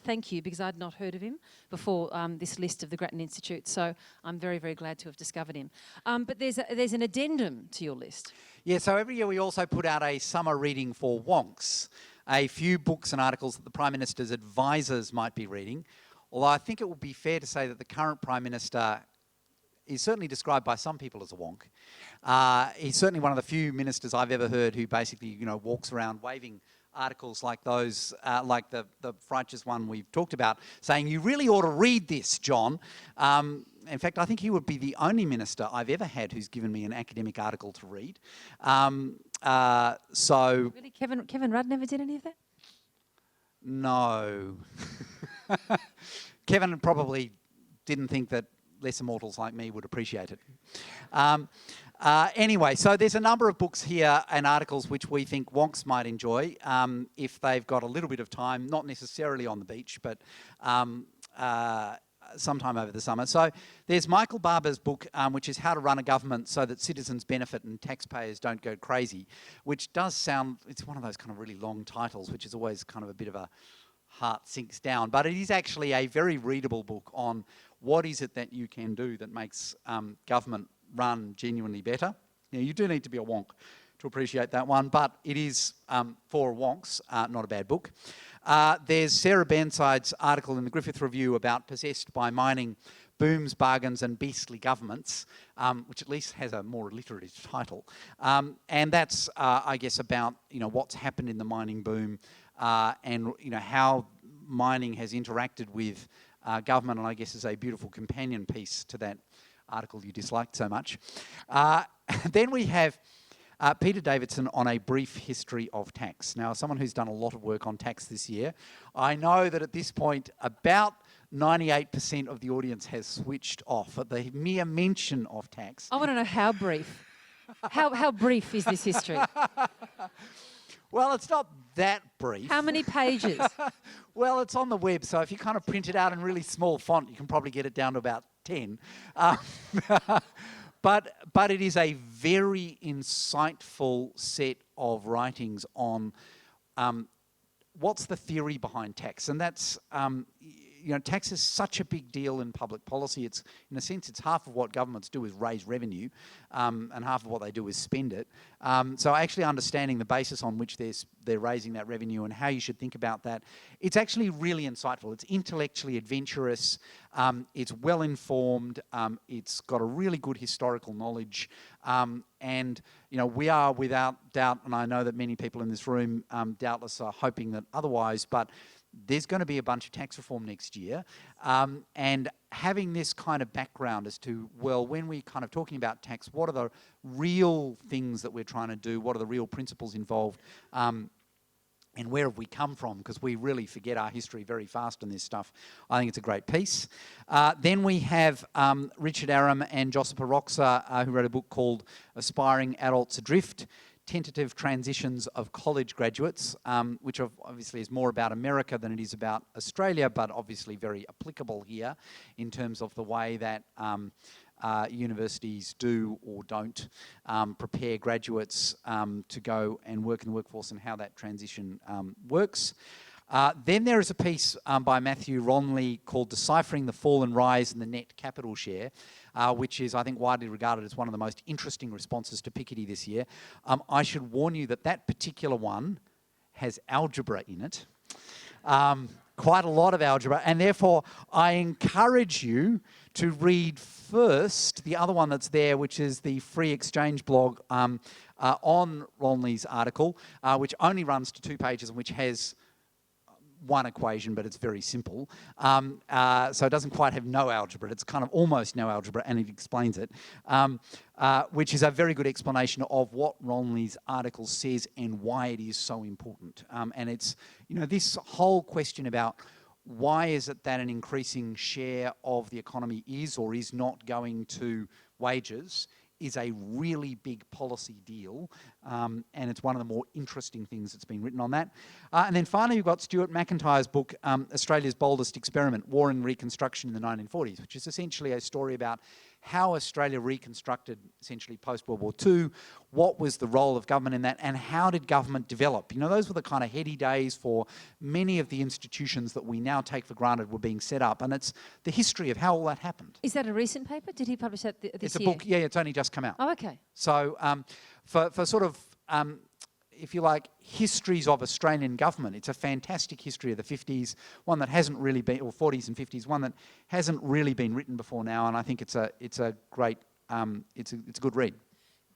thank you, because I'd not heard of him before this list of the Grattan Institute, so I'm very, very glad to have discovered him. But there's an addendum to your list. Yeah, so every year we also put out a summer reading for wonks, a few books and articles that the Prime Minister's advisors might be reading, although I think it would be fair to say that the current Prime Minister is certainly described by some people as a wonk. He's certainly one of the few ministers I've ever heard who basically, walks around waving articles like those, like the frighteous one we've talked about, saying, you really ought to read this, John. In fact, I think he would be the only minister I've ever had who's given me an academic article to read. Really? Kevin Rudd never did any of that? No. Kevin probably didn't think that lesser mortals like me would appreciate it. Anyway, so there's a number of books here and articles which we think wonks might enjoy if they've got a little bit of time, not necessarily on the beach, but sometime over the summer. So there's Michael Barber's book, which is How to Run a Government So That Citizens Benefit and Taxpayers Don't Go Crazy, which does sound, it's one of those kind of really long titles, which is always kind of a bit of a heart sinks down. But it is actually a very readable book on what is it that you can do that makes government run genuinely better. You do need to be a wonk to appreciate that one, but it is for wonks, not a bad book. There's Sarah Burnside's article in the Griffith Review about Possessed by Mining, Booms, Bargains and Beastly Governments, which at least has a more alliterative title. And that's, I guess, about what's happened in the mining boom and how mining has interacted with government, and I guess is a beautiful companion piece to that article you disliked so much. Then we have Peter Davidson on A Brief History of Tax. Now, as someone who's done a lot of work on tax this year, I know that at this point about 98% of the audience has switched off at the mere mention of tax. I want to know how brief. How brief is this history? Well, it's not that brief. How many pages? Well, it's on the web, so if you kind of print it out in really small font, you can probably get it down to about 10. But it is a very insightful set of writings on what's the theory behind tax, and that's tax is such a big deal in public policy. It's, in a sense, it's half of what governments do is raise revenue, and half of what they do is spend it. So actually understanding the basis on which they're raising that revenue and how you should think about that, it's actually really insightful. It's intellectually adventurous. It's well informed. It's got a really good historical knowledge. And we are without doubt, and I know that many people in this room doubtless are hoping that otherwise, but there's going to be a bunch of tax reform next year, and having this kind of background as to, well, when we're kind of talking about tax, what are the real things that we're trying to do, what are the real principles involved, and where have we come from, because we really forget our history very fast on this stuff. I think it's a great piece. Then we have Richard Aram and Josipa Roxa, who wrote a book called Aspiring Adults Adrift, Tentative Transitions of College Graduates, which obviously is more about America than it is about Australia, but obviously very applicable here in terms of the way that universities do or don't prepare graduates to go and work in the workforce and how that transition works. Then there is a piece by Matthew Ronley called Deciphering the Fall and Rise in the Net Capital Share, which is, I think, widely regarded as one of the most interesting responses to Piketty this year. I should warn you that that particular one has algebra in it, quite a lot of algebra, and therefore I encourage you to read first the other one that's there, which is the Free Exchange blog on Ronley's article, which only runs to 2 pages and which has one equation, but it's very simple. So it doesn't quite have no algebra. It's kind of almost no algebra, and it explains it, which is a very good explanation of what Romney's article says and why it is so important. And it's, this whole question about why is it that an increasing share of the economy is or is not going to wages is a really big policy deal, and it's one of the more interesting things that's been written on that. And then finally, we've got Stuart Mcintyre's book, Australia's Boldest Experiment, War and Reconstruction in the 1940s, which is essentially a story about how Australia reconstructed essentially post-World War II, what was the role of government in that, and how did government develop? Those were the kind of heady days for many of the institutions that we now take for granted were being set up, and it's the history of how all that happened. Is that a recent paper? Did he publish that this year? It's a book, yeah, it's only just come out. Oh, okay. So for sort of, if you like, histories of Australian government, it's a fantastic history of the 50s, one that hasn't really been, or 40s and 50s, one that hasn't really been written before now, and I think it's a great, it's a good read.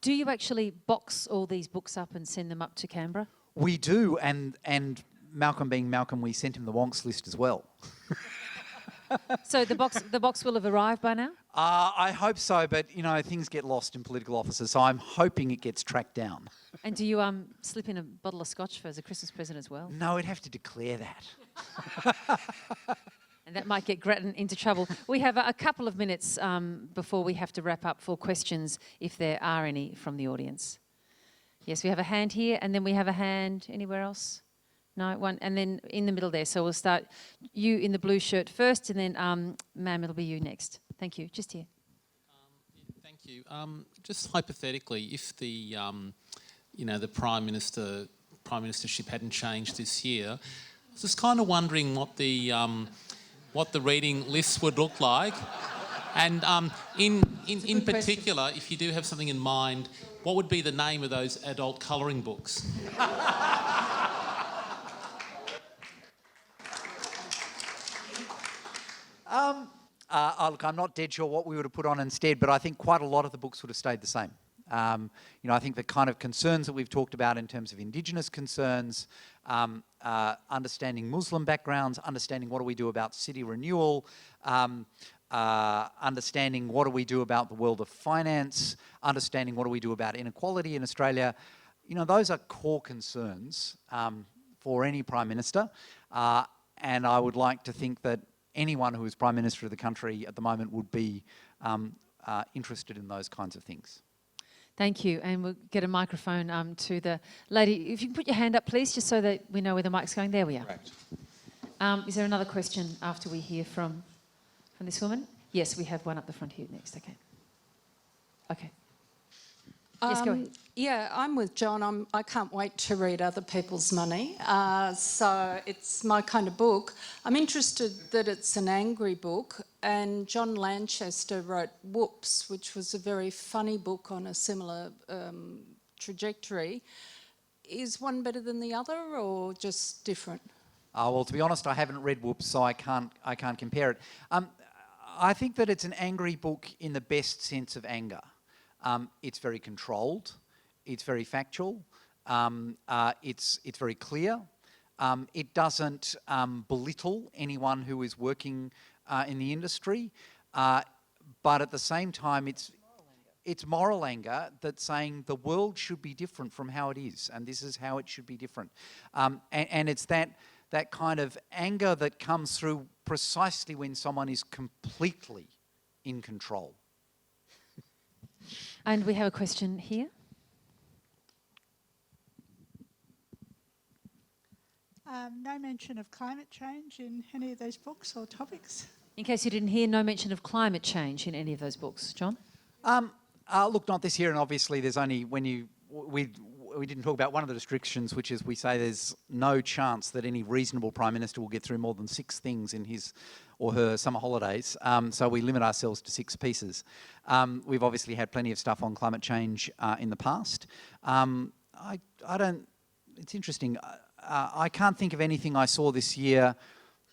Do you actually box all these books up and send them up to Canberra? We do, and Malcolm being Malcolm, we sent him the wonks list as well. So the box will have arrived by now? I hope so, but things get lost in political offices, so I'm hoping it gets tracked down. And do you slip in a bottle of scotch for as a Christmas present as well? No, we'd have to declare that. And that might get Grattan into trouble. We have a couple of minutes before we have to wrap up for questions, if there are any from the audience. Yes, we have a hand here, and then we have a hand anywhere else? No, one, and then in the middle there. So we'll start you in the blue shirt first, and then, ma'am, it'll be you next. Thank you. Just here. Thank you. Just hypothetically, if the, the Prime Ministership hadn't changed this year, I was just kind of wondering what the reading list would look like, and in particular, if you do have something in mind, what would be the name of those adult colouring books? Look, I'm not dead sure what we would have put on instead, but I think quite a lot of the books would have stayed the same. I think the kind of concerns that we've talked about in terms of Indigenous concerns, understanding Muslim backgrounds, understanding what do we do about city renewal, understanding what do we do about the world of finance, understanding what do we do about inequality in Australia. Those are core concerns for any Prime Minister, and I would like to think that anyone who is Prime Minister of the country at the moment would be interested in those kinds of things. Thank you. And we'll get a microphone to the lady. If you can put your hand up, please, just so that we know where the mic's going. There we are. Right. Is there another question after we hear from this woman? Yes, we have one up the front here next. Okay. Okay. Yes, go ahead. Yeah, I'm with John. I can't wait to read other people's money. So it's my kind of book. I'm interested that it's an angry book, and John Lanchester wrote Whoops, which was a very funny book on a similar trajectory. Is one better than the other, or just different? Well, to be honest, I haven't read Whoops, so I can't compare it. I think that it's an angry book in the best sense of anger. It's very controlled, it's very factual, it's very clear. It doesn't belittle anyone who is working in the industry, but at the same time it's moral anger that's saying the world should be different from how it is, and this is how it should be different. And it's that kind of anger that comes through precisely when someone is completely in control. And we have a question here. No mention of climate change in any of those books or topics? In case you didn't hear, no mention of climate change in any of those books. John? Look, not this year, and obviously there's only we didn't talk about one of the restrictions, which is we say there's no chance that any reasonable Prime Minister will get through more than 6 things in his or her summer holidays, so we limit ourselves to 6 pieces. We've obviously had plenty of stuff on climate change in the past. I don't, it's interesting, I can't think of anything I saw this year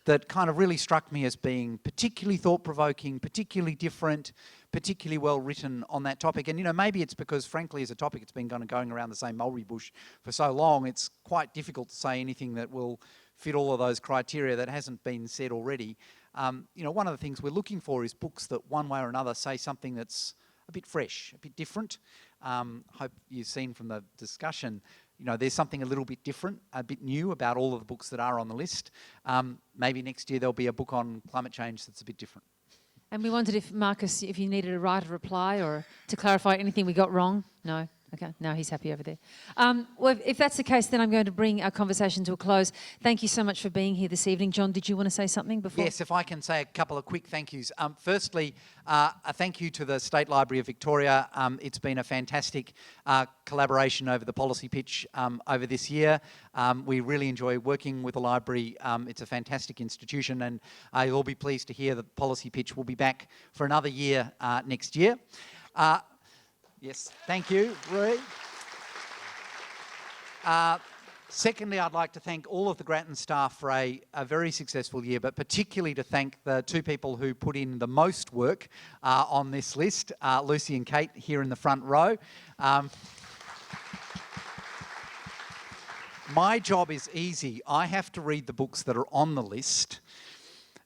that kind of really struck me as being particularly thought-provoking, particularly different, particularly well written on that topic. And, maybe it's because, frankly, as a topic, it's been kind of going around the same mulberry bush for so long, it's quite difficult to say anything that will fit all of those criteria that hasn't been said already. One of the things we're looking for is books that one way or another say something that's a bit fresh, a bit different. Hope you've seen from the discussion, there's something a little bit different, a bit new about all of the books that are on the list. Maybe next year there'll be a book on climate change that's a bit different. And we wondered if, Marcus, if you needed to write a reply or to clarify anything we got wrong. No? Okay, no, he's happy over there. Well, if that's the case, then I'm going to bring our conversation to a close. Thank you so much for being here this evening. John, did you want to say something before? Yes, if I can say a couple of quick thank yous. Firstly, a thank you to the State Library of Victoria. It's been a fantastic collaboration over the policy pitch over this year. We really enjoy working with the library. It's a fantastic institution, and you'll all be pleased to hear that the policy pitch will be back for another year next year. Yes, thank you, Rui. Secondly, I'd like to thank all of the Grattan staff for a very successful year, but particularly to thank the two people who put in the most work on this list, Lucy and Kate here in the front row. My job is easy. I have to read the books that are on the list.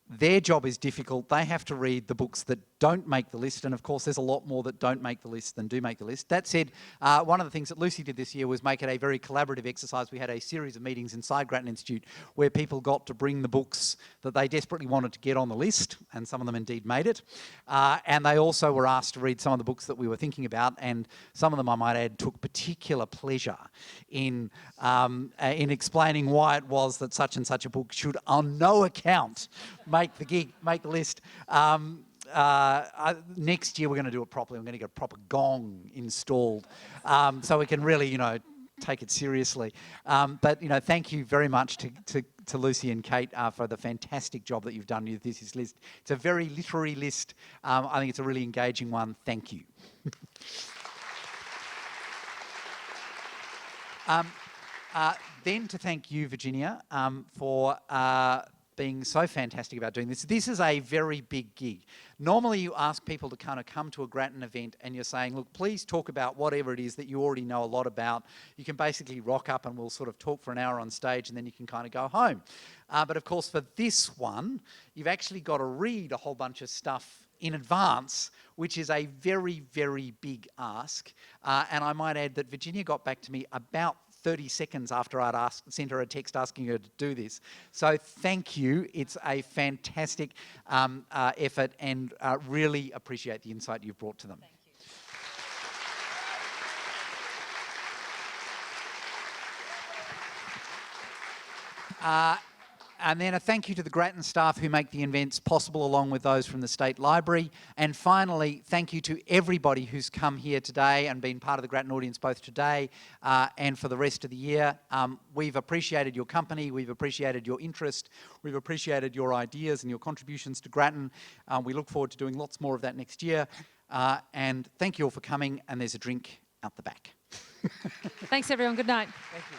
Their job is difficult. They have to read the books that don't make the list, and of course there's a lot more that don't make the list than do make the list. That said, one of the things that Lucy did this year was make it a very collaborative exercise. We had a series of meetings inside Grattan Institute where people got to bring the books that they desperately wanted to get on the list, and some of them indeed made it. And they also were asked to read some of the books that we were thinking about, and some of them, I might add, took particular pleasure in explaining why it was that such and such a book should on no account make the list. Next year we're going to do it properly. I'm going to get a proper gong installed so we can really, take it seriously. But thank you very much to Lucy and Kate for the fantastic job that you've done with this list. It's a very literary list. I think it's a really engaging one. Thank you. Then to thank you, Virginia, for being so fantastic about doing this. This is a very big gig. Normally you ask people to kind of come to a Grattan event and you're saying, look, please talk about whatever it is that you already know a lot about. You can basically rock up and we'll sort of talk for an hour on stage and then you can kind of go home. But of course for this one, you've actually got to read a whole bunch of stuff in advance, which is a very, very big ask. And I might add that Virginia got back to me about 30 seconds after I'd sent her a text asking her to do this. So thank you. It's a fantastic effort, and really appreciate the insight you've brought to them. Thank you. And then a thank you to the Grattan staff who make the events possible, along with those from the State Library. And finally, thank you to everybody who's come here today and been part of the Grattan audience both today and for the rest of the year. We've appreciated your company, we've appreciated your interest, we've appreciated your ideas and your contributions to Grattan. We look forward to doing lots more of that next year. And thank you all for coming, and there's a drink out the back. Thanks, everyone. Good night. Thank you.